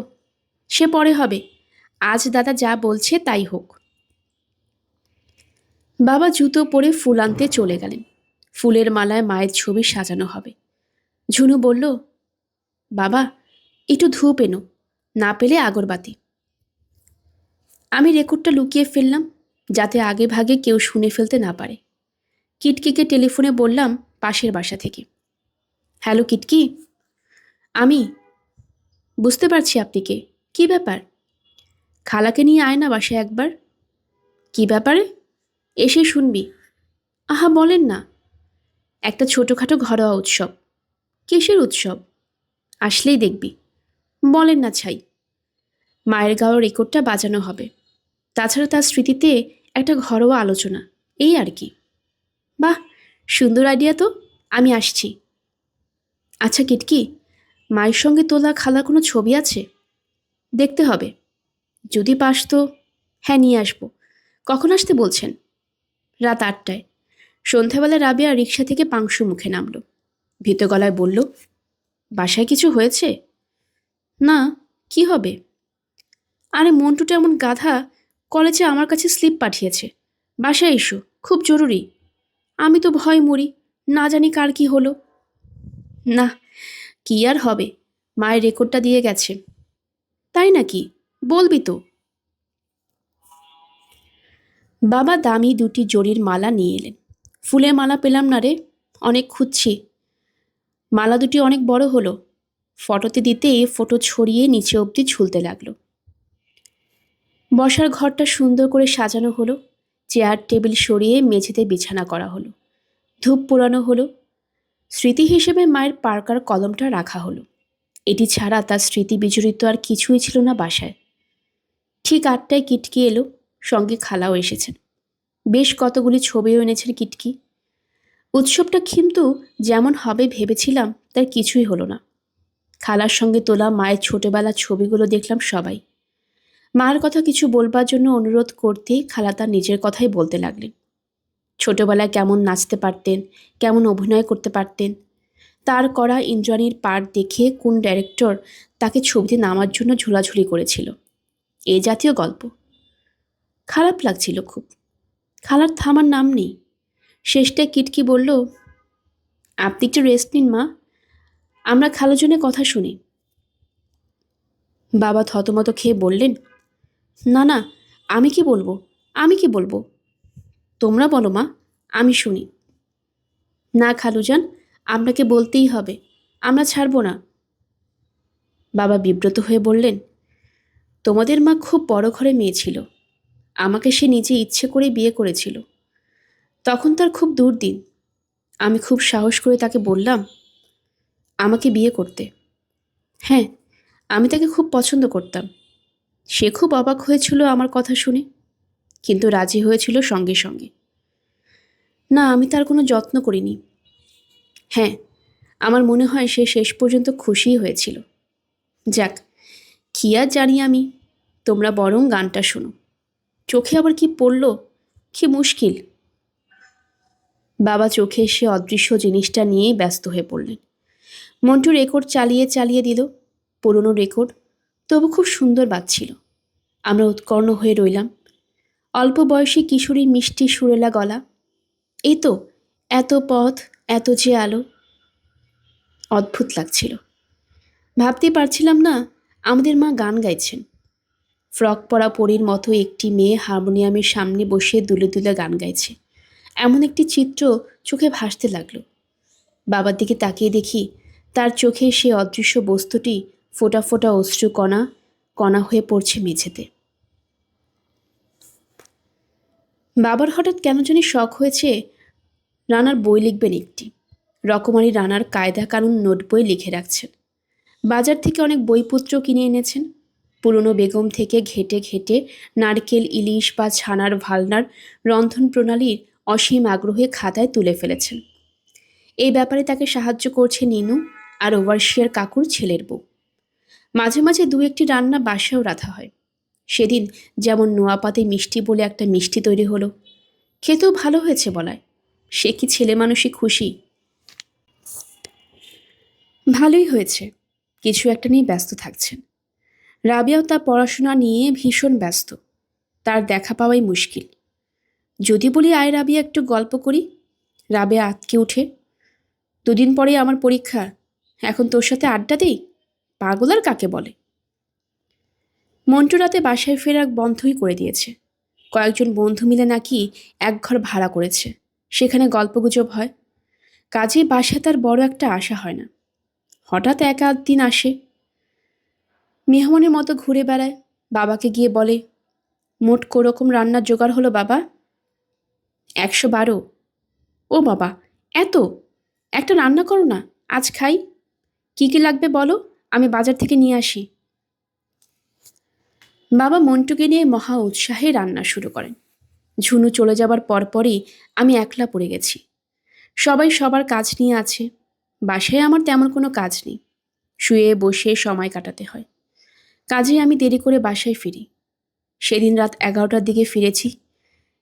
সে পরে হবে, আজ দাদা যা বলছে তাই হোক। বাবা জুতো পরে ফুল আনতে চলে গেলেন। ফুলের মালায় মায়ের ছবি সাজানো হবে। ঝুনু বলল, বাবা একটু ধূপ এনো, না পেলে আগরবাতি। আমি রেকর্ডটা লুকিয়ে ফেললাম যাতে আগে ভাগে কেউ শুনে ফেলতে না পারে। কিটকিকে টেলিফোনে বললাম পাশের বাসা থেকে। হ্যালো কিটকি। আমি। বুঝতে পারছি আপনি কে। কী ব্যাপার? খালাকে নিয়ে আয় না বাসায় একবার। কি ব্যাপারে? এসে শুনবি। আহা বলেন না। একটা ছোটোখাটো ঘরোয়া উৎসব। কিসের উৎসব? আসলেই দেখবি। বলেন না ছাই। মায়ের গাওয়া রেকর্ডটা বাজানো হবে। তাছাড়া তার স্মৃতিতে একটা ঘরোয়া আলোচনা, এই আর কি। বাহ, সুন্দর আইডিয়া তো। আমি আসছি। আচ্ছা কিটকি, মায়ের সঙ্গে তোলা খালার কোনো ছবি আছে? দেখতে হবে। যদি পাস তো। হ্যাঁ, নিয়ে আসবো। কখন আসতে বলছেন? রাত 8টায়। সন্ধ্যাবেলা রাবেয়া রিকশা থেকে পাংশু মুখে নামল। ভীত গলায় বলল, বাসায় কিছু হয়েছে? না, কি হবে? আরে মন্টুটা এমন গাধা, কলেজে আমার কাছে স্লিপ পাঠিয়েছে, বাসায় এসো, খুব জরুরি। আমি তো ভয় মরি, না জানি কার কি হলো। না, কি আর হবে, মায়ের রেকর্ডটা দিয়ে গেছে। তাই নাকি? বলবি তো। বাবা দামি দুটি জরির মালা নিয়ে এলেন। ফুলের মালা পেলাম না রে, অনেক খুঁজছি। মালা দুটি অনেক বড় হলো। ফটোতে দিতে ফটো ছড়িয়ে নিচে অবধি ঝুলতে লাগলো। বসার ঘরটা সুন্দর করে সাজানো হলো। চেয়ার টেবিল সরিয়ে মেঝেতে বিছানা করা হলো। ধূপ পোড়ানো হলো। স্মৃতি হিসেবে মায়ের পার্কার কলমটা রাখা হলো। এটি ছাড়া তার স্মৃতি বিজড়িত আর কিছুই ছিল না বাসায়। ঠিক 8টায় কিটকি এলো, সঙ্গে খালাও এসেছেন। বেশ কতগুলি ছবিও এনেছেন কিটকি। উৎসবটা কিন্তু যেমন হবে ভেবেছিলাম তার কিছুই হলো না। খালার সঙ্গে তোলা মায়ের ছোটবেলার ছবিগুলো দেখলাম সবাই। মায়ের কথা কিছু বলবার জন্য অনুরোধ করতেই খালা তার নিজের কথাই বলতে লাগলেন। ছোটবেলায় কেমন নাচতে পারতেন, কেমন অভিনয় করতে পারতেন, তার করা ইন্দ্রাণীর পার্ট দেখে কোন ডাইরেক্টর তাকে ছবিতে নামার জন্য ঝোলাঝুলি করেছিল, এ জাতীয় গল্প। খারাপ লাগছিল খুব। খালার থামার নাম নেই। শেষটায় কিটকি বলল, আপনি একটু রেস্ট নিন মা, আমরা খালার জন্য কথা শুনি। বাবা থতমত খেয়ে বললেন, না না, আমি কি বলবো, আমি কি বলবো? তোমরা বলো মা, আমি শুনি। না খালুজান, আপনাকে বলতেই হবে, আমরা ছাড়বো না। বাবা বিব্রত হয়ে বললেন, তোমাদের মা খুব বড় ঘরে মেয়ে ছিল। আমাকে সে নিজে ইচ্ছে করে বিয়ে করেছিল। তখন তার খুব দুর্দিন। আমি খুব সাহস করে তাকে বললাম আমাকে বিয়ে করতে। হ্যাঁ, আমি তাকে খুব পছন্দ করতাম। সে খুব অবাক হয়েছিল আমার কথা শুনে, কিন্তু রাজি হয়েছিল সঙ্গে সঙ্গে। না, আমি তার কোনো যত্ন করিনি। হ্যাঁ, আমার মনে হয় সে শেষ পর্যন্ত খুশিই হয়েছিল। যাক, কি আর জানি আমি। তোমরা বরং গানটা শোনো। চোখে আবার কি পড়ল, কি মুশকিল। বাবা চোখে সে অদৃশ্য জিনিসটা নিয়েই ব্যস্ত হয়ে পড়লেন। মন্টু রেকর্ড চালিয়ে চালিয়ে দিল। পুরনো রেকর্ড, তবু খুব সুন্দর বাজছিল। আমরা উৎকর্ণ হয়ে রইলাম। অল্প বয়সী কিশোরী মিষ্টি সুরেলা গলা। এই তো, এত পথ, এত যে আলো। অদ্ভুত লাগছিল। ভাবতেই পারছিলাম না আমাদের মা গান গাইছেন। ফ্রক পরা পরীর মতো একটি মেয়ে হারমোনিয়ামের সামনে বসে দুলে দুলে গান গাইছে, এমন একটি চিত্র চোখে ভাসতে লাগলো। বাবার দিকে তাকিয়ে দেখি তার চোখে সে অদৃশ্য বস্তুটি ফোঁটা ফোঁটা অশ্রু কণা কণা হয়ে পড়ছে মেঝেতে। বাবার হঠাৎ কেন জানি শখ হয়েছে রানার বই লিখবেন একটি। রকমারি রানার কায়দা কানুন নোট বই লিখে রাখছেন। বাজার থেকে অনেক বইপত্র কিনে এনেছেন। পুরনো বেগম থেকে ঘেটে ঘেটে নারকেল, ইলিশ বা ছানার ভালনার রন্ধন প্রণালীর অসীম আগ্রহে খাতায় তুলে ফেলেছেন। এই ব্যাপারে তাকে সাহায্য করছে নিনু আর ওভারশিয়ার কাকুর ছেলের বউ। মাঝে মাঝে দু একটি রান্না বাসায়ও রাধা হয়। সেদিন যেমন নোয়াপাতে মিষ্টি বলে একটা মিষ্টি তৈরি হলো, খেতেও ভালো হয়েছে বলায়। সে কি ছেলে মানুষই খুশি। ভালোই হয়েছে, কিছু একটা নিয়ে ব্যস্ত থাকছেন। রাবিয়াও তার পড়াশোনা নিয়ে ভীষণ ব্যস্ত। তার দেখা পাওয়াই মুশকিল। যদি বলি আয় রাবিয়া একটু গল্প করি, রাবিয়া আটকে উঠে, দুদিন পরেই আমার পরীক্ষা, এখন তোর সাথে আড্ডা দেই? পাগল আর কাকে বলে। মন্টু রাতে বাসায় ফেরা বন্ধই করে দিয়েছে। কয়েকজন বন্ধু মিলে নাকি এক ঘর ভাড়া করেছে, সেখানে গল্পগুজব হয়। কাজে বাসায় তার বড় একটা আশা হয় না। হঠাৎ এক আধ দিন আসে, মেহমানের মতো ঘুরে বেড়ায়। বাবাকে গিয়ে বলে, মোট কোরকম রান্নার জোগাড় হলো বাবা? 112। ও বাবা, এত! একটা রান্না করো না, আজ খাই। কি কি লাগবে বলো, আমি বাজার থেকে নিয়ে আসি। বাবা মন্টুকে নিয়ে মহা উৎসাহে রান্না শুরু করেন। ঝুনু চলে যাবার পরপরই আমি একলা পড়ে গেছি। সবাই সবার কাজ নিয়ে আছে। বাসায় আমার তেমন কোনো কাজ নেই। শুয়ে বসে সময় কাটাতে হয়। কাজে আমি দেরি করে বাসায় ফিরি। সেদিন রাত 11টার দিকে ফিরেছি।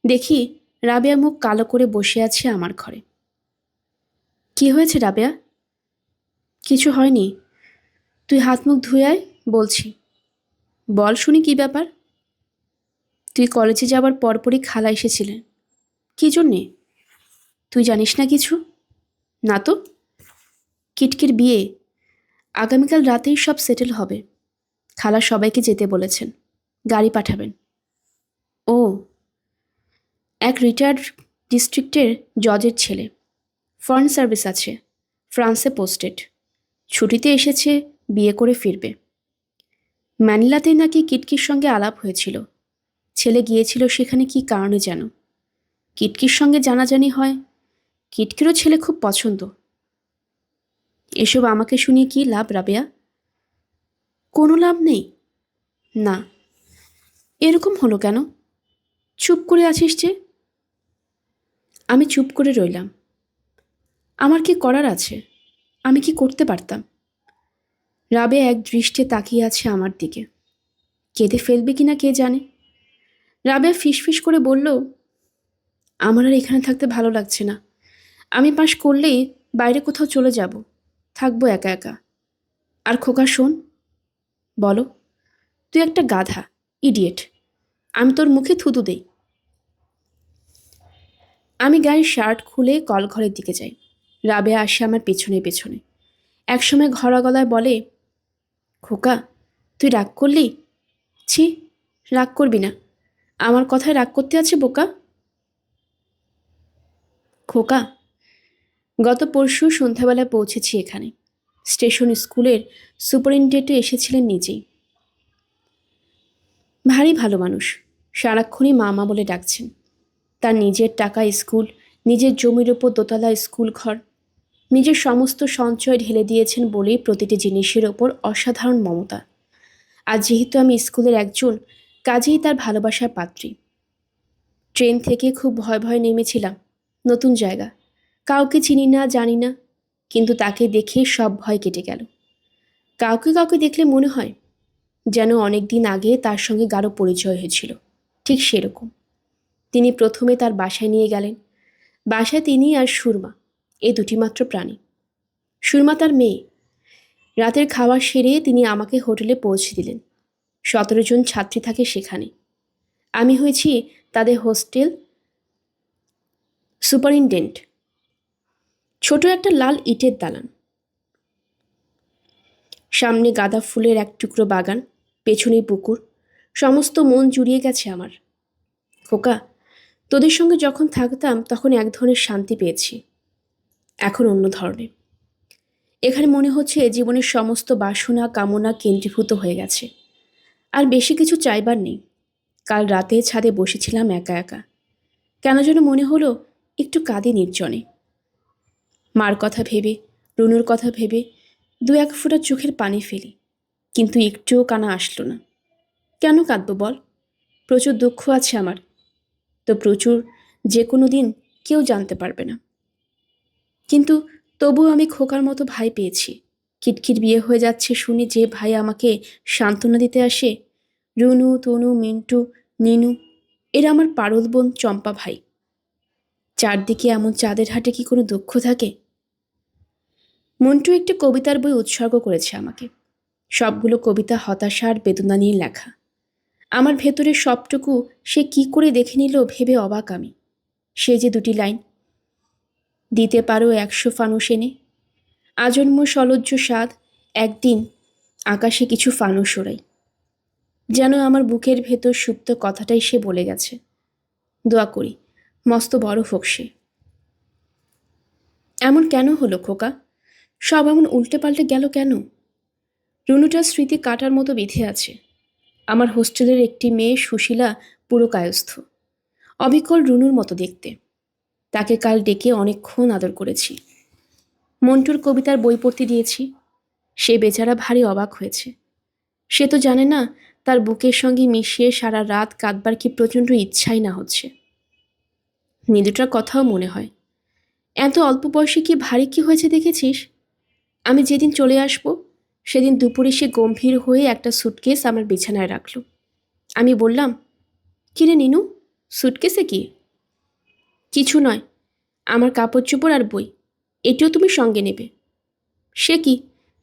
দেখি রাবেয়া মুখ কালো করে বসে আছে আমার ঘরে। কি হয়েছে রাবেয়া? কিছু হয়নি, তুই হাত মুখ ধুয়ে আয়, বলছি। বল শুনি, কি ব্যাপার? তুই কলেজে যাবার পরপরই খালা এসেছিলেন। কি জন্যে? তুই জানিস না কিছু? না তো। কিটকির বিয়ে আগামীকাল রাতেই সব সেটেল হবে। খালা সবাইকে যেতে বলেছেন, গাড়ি পাঠাবেন। ও, এক রিটায়ার্ড ডিস্ট্রিক্টের জজের ছেলে, ফরেন সার্ভিস আছে, ফ্রান্সে পোস্টেড। ছুটিতে এসেছে, বিয়ে করে ফিরবে। ম্যানিলাতেই নাকি কিটকির সঙ্গে আলাপ হয়েছিল। ছেলে গিয়েছিল সেখানে কি কারণে যেন। কিটকির সঙ্গে জানাজানি হয়। কিটকিরও ছেলে খুব পছন্দ। এসব আমাকে শুনিয়ে কি লাভ রাবেয়া? কোনো লাভ নেই। না। এরকম হলো কেন? চুপ করে আছিস যে? আমি চুপ করে রইলাম। আমার কি করার আছে? আমি কি করতে পারতাম? রাবেয়া এক দৃষ্টে তাকিয়ে আছে আমার দিকে। কেঁদে ফেলবে কিনা কে জানে। রাবেয়া ফিসফিস করে বলল, আমার আর এখানে থাকতে ভালো লাগছে না। আমি পাশ করলেই বাইরে কোথাও চলে যাব, থাকবো একা একা। আর খোকা শোন। বলো। তুই একটা গাধা, ইডিয়েট। আমি তোর মুখে থুতু দেই। আমি গায়ের শার্ট খুলে কলঘরের দিকে যাই। রাবেয়া আসে আমার পেছনে পেছনে। একসময় ঘরা গলায় বলে, খোকা, তুই রাগ করলি? ছি, রাগ করবি না। আমার কথায় রাগ করতে আছে বোকা? খোকা, গত পরশু সন্ধ্যাবেলায় পৌঁছেছি এখানে। স্টেশন স্কুলের সুপারিনটেন্ডেন্ট এসেছিলেন নিজেই। ভারী ভালো মানুষ, সারাক্ষণই মা বলে ডাকছেন। তার নিজের টাকা স্কুল, নিজের জমির ওপর দোতলা স্কুল ঘর, নিজের সমস্ত সঞ্চয় ঢেলে দিয়েছেন বলেই প্রতিটি জিনিসের ওপর অসাধারণ মমতা। আর যেহেতু আমি স্কুলের একজন, কাজেই তার ভালোবাসার পাত্রী। ট্রেন থেকে খুব ভয় ভয় নেমেছিলাম। নতুন জায়গা, কাউকে চিনি না, জানি না, কিন্তু তাকে দেখে সব ভয় কেটে গেল। কাউকে কাউকে দেখলে মনে হয় যেন অনেক দিন আগে তার সঙ্গে গাঢ় পরিচয় হয়েছিল। ঠিক সেরকম। তিনি প্রথমে তার বাসায় নিয়ে গেলেন। বাসায় তিনি আর সুরমা, এই দুটি মাত্র প্রাণী। সুরমা তার মেয়ে। রাতের খাওয়া সেরে তিনি আমাকে হোটেলে পৌঁছে দিলেন। 17 জন ছাত্রী থাকে সেখানে। আমি হয়েছি তাদের হোস্টেল সুপারিনটেন্ডেন্ট। ছোট একটা লাল ইটের দালান, সামনে গাঁদা ফুলের এক টুকরো বাগান, পেছনে পুকুর। সমস্ত মন জুড়িয়ে গেছে আমার। খোকা, তোদের সঙ্গে যখন থাকতাম তখন এক ধরনের শান্তি পেয়েছি, এখন অন্য ধরনের। এখানে মনে হচ্ছে জীবনের সমস্ত বাসনা কামনা কেন্দ্রীভূত হয়ে গেছে। আর বেশি কিছু চাইবার নেই। কাল রাতে ছাদে বসেছিলাম একা একা। কেন যেন মনে হলো একটু কাঁদি নির্জনে। মার কথা ভেবে, রুনুর কথা ভেবে দু এক ফোঁটা চোখের পানি ফেলি, কিন্তু একটুও কানা আসলো না। কেন কাঁদবো বল? প্রচুর দুঃখ আছে আমার, তো প্রচুর, যে কোনো দিন কেউ জানতে পারবে না। কিন্তু তবুও আমি খোকার মতো ভাই পেয়েছি। কিটকিট বিয়ে হয়ে যাচ্ছে শুনে যে ভাই আমাকে সান্ত্বনা দিতে আসে, রুনু, তনু, মিন্টু, নিনু, এরা আমার পারুল বোন চম্পা ভাই। চারদিকে এমন চাঁদের হাটে কি কোনো দুঃখ থাকে? মন্টু একটি কবিতার বই উৎসর্গ করেছে আমাকে। সবগুলো কবিতা হতাশা আর বেদনা নিয়ে লেখা। আমার ভেতরের সবটুকু সে কি করে দেখে নিল ভেবে অবাক আমি। সে যে দুটি লাইন, দিতে পারো 100 ফানুস এনে, আজন্ম সলজ্জ স্বাদ, একদিন আকাশে কিছু ফানুস ওড়াই। যেন আমার বুকের ভেতর সুপ্ত কথাটাই সে বলে গেছে। দোয়া করি মস্ত বড় হোক সে। এমন কেন হলো খোকা? সব এমন উল্টে পাল্টে গেল কেন? রুনুটার স্মৃতি কাটার মতো বিধে আছে। আমার হোস্টেলের একটি মেয়ে সুশীলা পুরো কায়স্থ, অবিকল রুনুর মতো দেখতে। তাকে কাল ডেকে অনেকক্ষণ আদর করেছি। মন্টুর কবিতার বই পড়তে দিয়েছি। সে বেচারা ভারী অবাক হয়েছে। সে তো জানে না তার বুকের সঙ্গে মিশিয়ে সারা রাত কাঁদবার কি প্রচণ্ড ইচ্ছাই না হচ্ছে। নীলুটার কথাও মনে হয়। এত অল্প বয়সে কি ভারী কি হয়েছে দেখেছিস? আমি যেদিন চলে আসব সেদিন দুপুরে সে গম্ভীর হয়ে একটা সুটকেস আমার বিছানায় রাখল। আমি বললাম, কিরে নিনু, সুটকেসে কি? কিছু নয়, আমার কাপড় চোপড় আর বই, এটিও তুমি সঙ্গে নেবে। সে কি,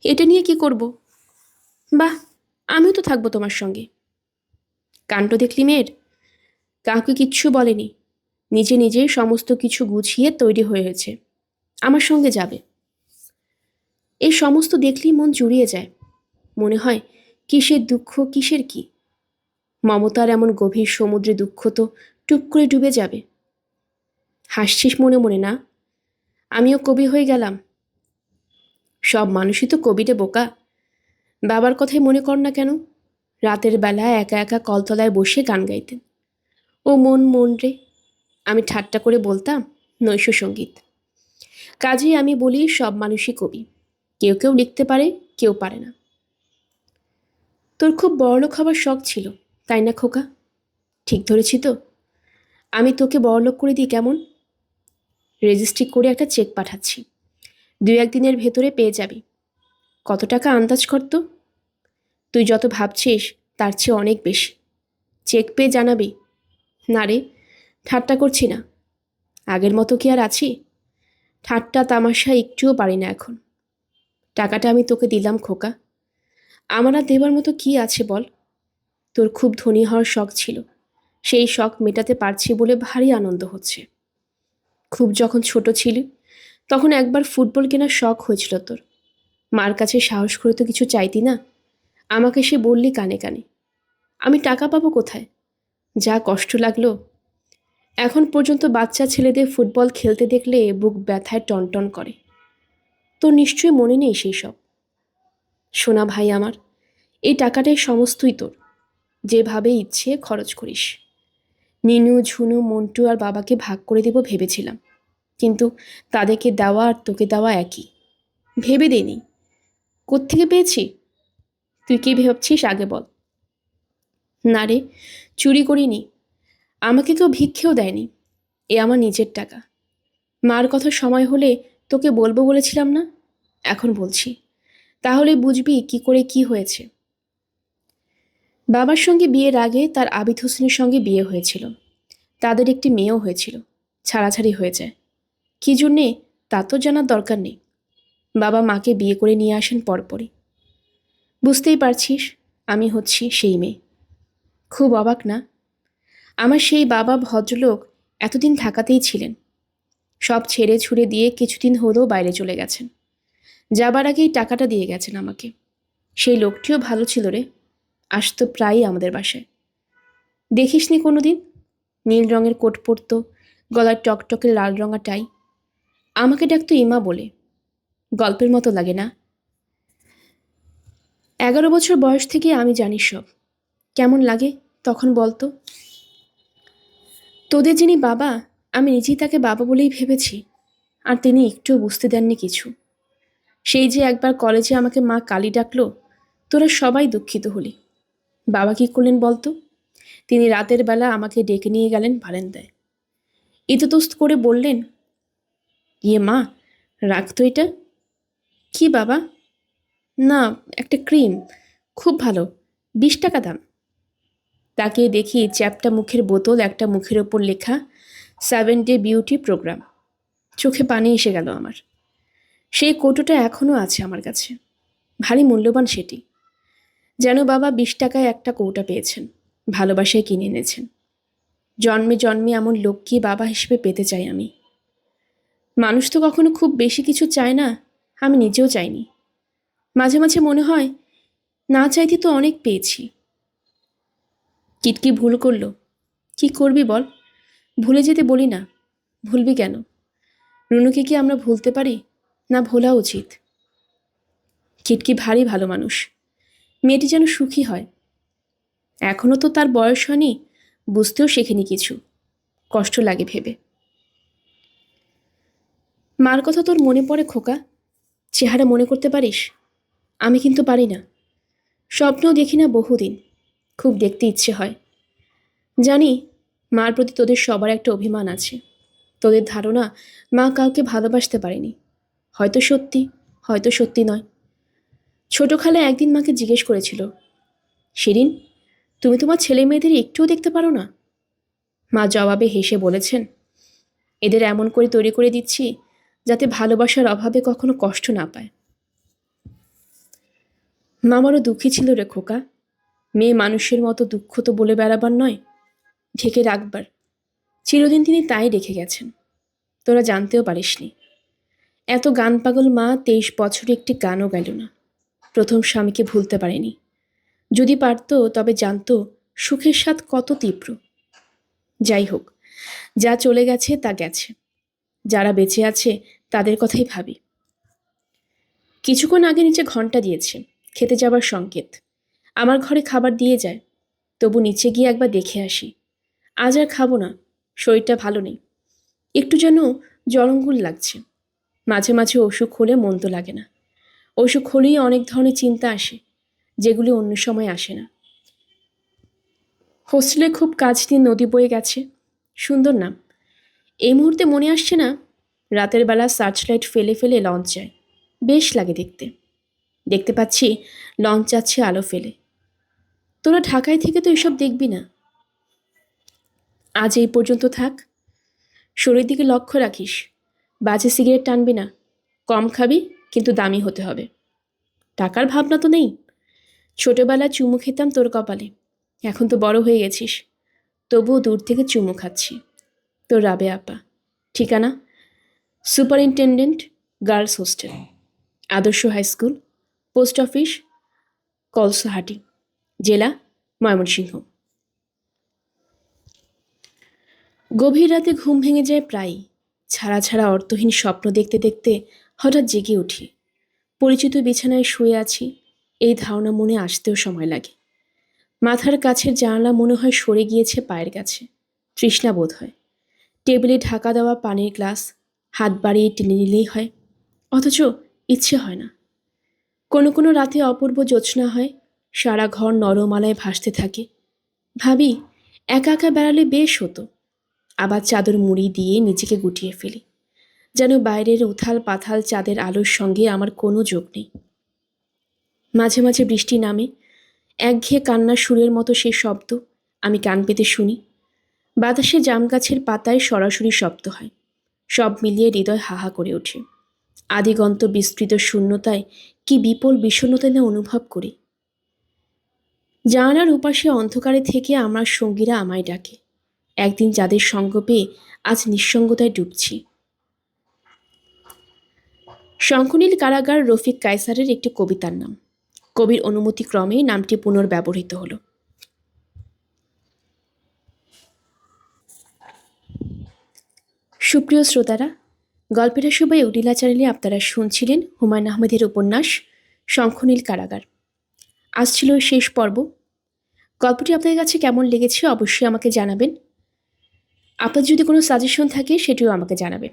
এটা নিয়ে কি করব? বাহ, আমিও তো থাকবো তোমার সঙ্গে। কাণ্ড দেখলি মেয়ের? কাউকে কিচ্ছু বলেনি, নিজে নিজে সমস্ত কিছু গুছিয়ে তৈরি হয়েছে, আমার সঙ্গে যাবে। এই সমস্ত দেখলেই মন জুড়িয়ে যায়। মনে হয় কিসের দুঃখ, কিসের কি। মমতার এমন গভীর সমুদ্রে দুঃখ তো টুক করে ডুবে যাবে। হাসছিস মনে মনে না? আমিও কবি হয়ে গেলাম। সব মানুষই তো কবিরে বোকা। বাবার কথাই মনে কর না কেন, রাতের বেলা একা একা কলতলায় বসে গান গাইতেন। ও মন মন রে, আমি ঠাট্টা করে বলতাম নৈশ সঙ্গীত। কাজেই আমি বলি সব মানুষই কবি, কেউ কেউ লিখতে পারে, কেউ পারে না। তোর খুব বড়লোক হবার শখ ছিল, তাই না খোকা? ঠিক ধরেছি তো? আমি তোকে বড়লোক করে দিই কেমন? রেজিস্ট্রি করে একটা চেক পাঠাচ্ছি, 2-1 দিনের ভেতরে পেয়ে যাবি। কত টাকা আন্দাজ কর তো? তুই যত ভাবছিস তার চেয়ে অনেক বেশি। চেক পেয়ে জানাবি। না রে, ঠাট্টা করছি না। আগের মতো কি আর আছি? ঠাট্টা তামাশা একটুও পারি না এখন। টাকাটা আমি তোকে দিলাম খোকা, আমার আর দেবার মতো কি আছে বল? তোর খুব ধনী হওয়ার শখ ছিল, সেই শখ মেটাতে পারছি বলে ভারী আনন্দ হচ্ছে। খুব যখন ছোট ছিলি তখন একবার ফুটবল কেনার শখ হয়েছিল তোর। মার কাছে সাহস করে তো কিছু চাইতি না, আমাকে সে বললি কানে কানে। আমি টাকা পাবো কোথায়? যা কষ্ট লাগলো। এখন পর্যন্ত বাচ্চা ছেলেদের ফুটবল খেলতে দেখলে বুক ব্যথায় টনটন করে। তোর নিশ্চয়ই মনে নেই সেই সব। সোনা ভাই আমার, এই টাকাটাই সমস্তই তোর, যেভাবে ইচ্ছে খরচ করিস। নিনু, ঝুনু, মন্টু আর বাবাকে ভাগ করে দেব ভেবেছিলাম, কিন্তু তাদেরকে দেওয়া আর তোকে দেওয়া একই। ভেবে দেইনি। কোত্থেকে পেয়েছি? তুই কি ভাবছিস আগে বল। না রে, চুরি করিনি, আমাকে কেউ ভিক্ষেও দেয়নি, এ আমার নিজের টাকা। মার কথা সময় হলে তোকে বলবো বলেছিলাম না, এখন বলছি, তাহলে বুঝবি কি করে কি হয়েছে। বাবার সঙ্গে বিয়ের আগে তার আবিদ হোসেনের সঙ্গে বিয়ে হয়েছিল। তাদের একটি মেয়েও হয়েছিল, ছাড়াছাড়ি হয়ে যায়। কী জন্যে তা তো জানার দরকার নেই। বাবা মাকে বিয়ে করে নিয়ে আসেন পরপরই। বুঝতেই পারছিস আমি হচ্ছি সেই মেয়ে। খুব অবাক না? আমার সেই বাবা ভদ্রলোক এতদিন ঢাকাতেই ছিলেন, সব ছেড়ে ছুড়ে দিয়ে কিছুদিন হলেও বাইরে চলে গেছেন। যাবার আগেই টাকাটা দিয়ে গেছেন আমাকে। সেই লোকটিও ভালো ছিল রে, আসতো প্রায়ই আমাদের বাসায়। দেখিসনি কোনো দিন? নীল রঙের কোট পরতো, গলায় টকটকে লাল রঙা টাই। আমাকে ডাকতো ইমা বলে। গল্পের মতো লাগে না? 11 বছর বয়স থেকে আমি জানি সব। কেমন লাগে তখন বলতো? তোদের যিনি বাবা, আমি নিজেই তাকে বাবা বলেই ভেবেছি। আর তিনি একটুও বুঝতে দেননি কিছু। সেই যে একবার কলেজে আমাকে মা কালী ডাকলো, তোরা সবাই দুঃখিত হলি। বাবা কি করলেন বলতো? তিনি রাতের বেলা আমাকে ডেকে নিয়ে গেলেন বারান্দায়। ইতস্তত করে বললেন, ইয়ে মা, রাখতো এটা। কি বাবা? না, একটা ক্রিম, খুব ভালো, 20 টাকা দাম। তাকে দেখি চ্যাপটা মুখের বোতল, একটা মুখের ওপর লেখা 7 ডে বিউটি প্রোগ্রাম। চোখে পানি এসে গেল আমার। সেই কৌটোটা এখনও আছে আমার কাছে, ভারী মূল্যবান সেটি। যেন বাবা 20 টাকায় একটা কৌটা পেয়েছেন, ভালোবাসায় কিনে এনেছেন। জন্মে জন্মে এমন লক্ষ্মী বাবা হিসেবে পেতে চাই আমি। মানুষ তো কখনো খুব বেশি কিছু চায় না, আমি নিজেও চাইনি। মাঝে মাঝে মনে হয়, না চাইতে তো অনেক পেয়েছি। কিটকি ভুল করলো, কি করবি বল? ভুলে যেতে বলি না, ভুলবি কেন? রুনুকে কি আমরা ভুলতে পারি? না ভোলা উচিত? কিটকি ভারী ভালো মানুষ, মেয়েটি যেন সুখী হয়। এখনও তো তার বয়স হয়নি, বুঝতেও শেখেনি কিছু, কষ্ট লাগে ভেবে। মার কথা তোর মনে পড়ে খোকা? চেহারা মনে করতে পারিস? আমি কিন্তু পারি না। স্বপ্নও দেখি না বহুদিন, খুব দেখতে ইচ্ছে হয়। জানি মার প্রতি তোদের সবার একটা অভিমান আছে। তোদের ধারণা মা কাউকে ভালোবাসতে পারেনি। হয়তো সত্যি, হয়তো সত্যি নয়। ছোট খালা একদিন মাকে জিজ্ঞেস করেছিল, শিরিন, তুমি তোমার ছেলে মেয়েদের একটুও দেখতে পারো না? মা জবাবে হেসে বলেছেন, এদের এমন করে তৈরি করে দিচ্ছি যাতে ভালোবাসার অভাবে কখনো কষ্ট না পায়। মা আমারও দুঃখী ছিল রে খোকা। মেয়ে মানুষের মতো দুঃখ তো বলে বেড়াবার নয়, ঢেকে রাখবার। চিরদিন তিনি তাই রেখে গেছেন, তোরা জানতেও পারিসনি। এত গান পাগল মা 23 বছরে একটি গানও গেল না। প্রথম স্বামীকে ভুলতে পারেনি। যদি পারত তবে জানতো সুখের স্বাদ কত তীব্র। যাই হোক, যা চলে গেছে তা গেছে। যারা বেঁচে আছে তাদের কথাই ভাবি। কিছুক্ষণ আগে নিচে ঘন্টা দিয়েছে, খেতে যাবার সংকেত। আমার ঘরে খাবার দিয়ে যায়, তবু নিচে গিয়ে একবার দেখে আসি। আজ আর খাবো না, শরীরটা ভালো নেই। একটু যেন জলঙ্গুল লাগছে। মাঝে মাঝে অসুখ হলে মন তো লাগে না। অসুখ হলেই অনেক ধরনের চিন্তা আসে, যেগুলি অন্য সময় আসে না। হোস্টেলে খুব কাছ দিয়ে নদী বয়ে গেছে, সুন্দর নাম। এই মুহূর্তে মনে আসছে না, রাতের বেলা সার্চলাইট ফেলে ফেলে লঞ্চ যায়, বেশ লাগে দেখতে। দেখতে পাচ্ছি লঞ্চ যাচ্ছে আলো ফেলে। তোরা ঢাকায় থেকে তো এসব দেখবি না। আজ এই পর্যন্ত থাক। শরীর দিকে লক্ষ্য রাখিস, বাজে সিগারেট টানবি না। কম খাবি, কিন্তু দামি হতে হবে। টাকার ভাবনা তো নেই। ছোটবেলায় চুমু খেতাম তোর কপালে, এখন তো বড় হয়ে গেছিস, তবুও দূর থেকে চুমু খাচ্ছি। তোর রাবে আপা। ঠিকানা সুপারিনটেন্ডেন্ট গার্লস হোস্টেল, আদর্শ হাই স্কুল, পোস্ট অফিস কলসহাটি, জেলা ময়মনসিংহ। গভীর রাতে ঘুম ভেঙে যায় প্রায়ই। ছাড়া ছাড়া অর্থহীন স্বপ্ন দেখতে দেখতে হঠাৎ জেগে উঠি। পরিচিত বিছানায় শুয়ে আছি, এই ধারণা মনে আসতেও সময় লাগে। মাথার কাছের জানালা মনে হয় সরে গিয়েছে পায়ের কাছে। তৃষ্ণা বোধ হয়। টেবিলে ঢাকা দেওয়া পানির গ্লাস হাত বাড়িয়ে টেনে নিলেই হয়, অথচ ইচ্ছে হয় না। কোনো কোনো রাতে অপূর্ব জ্যোৎস্না হয়, সারা ঘর নরমালায় ভাসতে থাকে। ভাবি, একা একা বেড়ালে বেশ হতো। আবার চাদর মুড়ি দিয়ে নিজেকে গুটিয়ে ফেলি, যেন বাইরের উথাল পাথাল চাঁদের আলোর সঙ্গে আমার কোনো যোগ নেই। মাঝে মাঝে বৃষ্টি নামে, একঘেয়ে কান্নার সুরের মতো সে শব্দ আমি কান পেতে শুনি। বাতাসে জাম গাছের পাতায় সরাসরি শব্দ হয়। সব মিলিয়ে হৃদয় হাহা করে ওঠে। আদিগন্ত বিস্তৃত শূন্যতায় কি বিপুল বিষণ্ণতা না অনুভব করি। জানালার উপাসে অন্ধকারে থেকে আমার সঙ্গীরা আমায় ডাকে। একদিন যাদের সঙ্গ পেয়ে আজ নিঃসঙ্গতায় ডুবছি। শঙ্খনীল কারাগার রফিক কায়সারের একটি কবিতার নাম। কবির অনুমতিক্রমে নামটি পুনর্ব্যবহৃত হল। সুপ্রিয় শ্রোতারা, গল্পের সবাই উডিলা চ্যানেলে আপনারা শুনছিলেন হুমায়ুন আহমেদের উপন্যাস শঙ্খনীল কারাগার। আজ ছিল শেষ পর্ব। গল্পটি আপনাদের কাছে কেমন লেগেছে অবশ্যই আমাকে জানাবেন। আপনার যদি কোনো সাজেশন থাকে সেটিও আমাকে জানাবেন।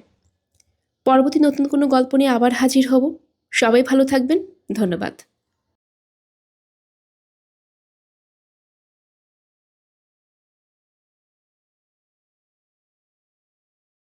পরবর্তী নতুন কোনো গল্প নিয়ে আবার হাজির হব। সবাই ভালো থাকবেন। ধন্যবাদ।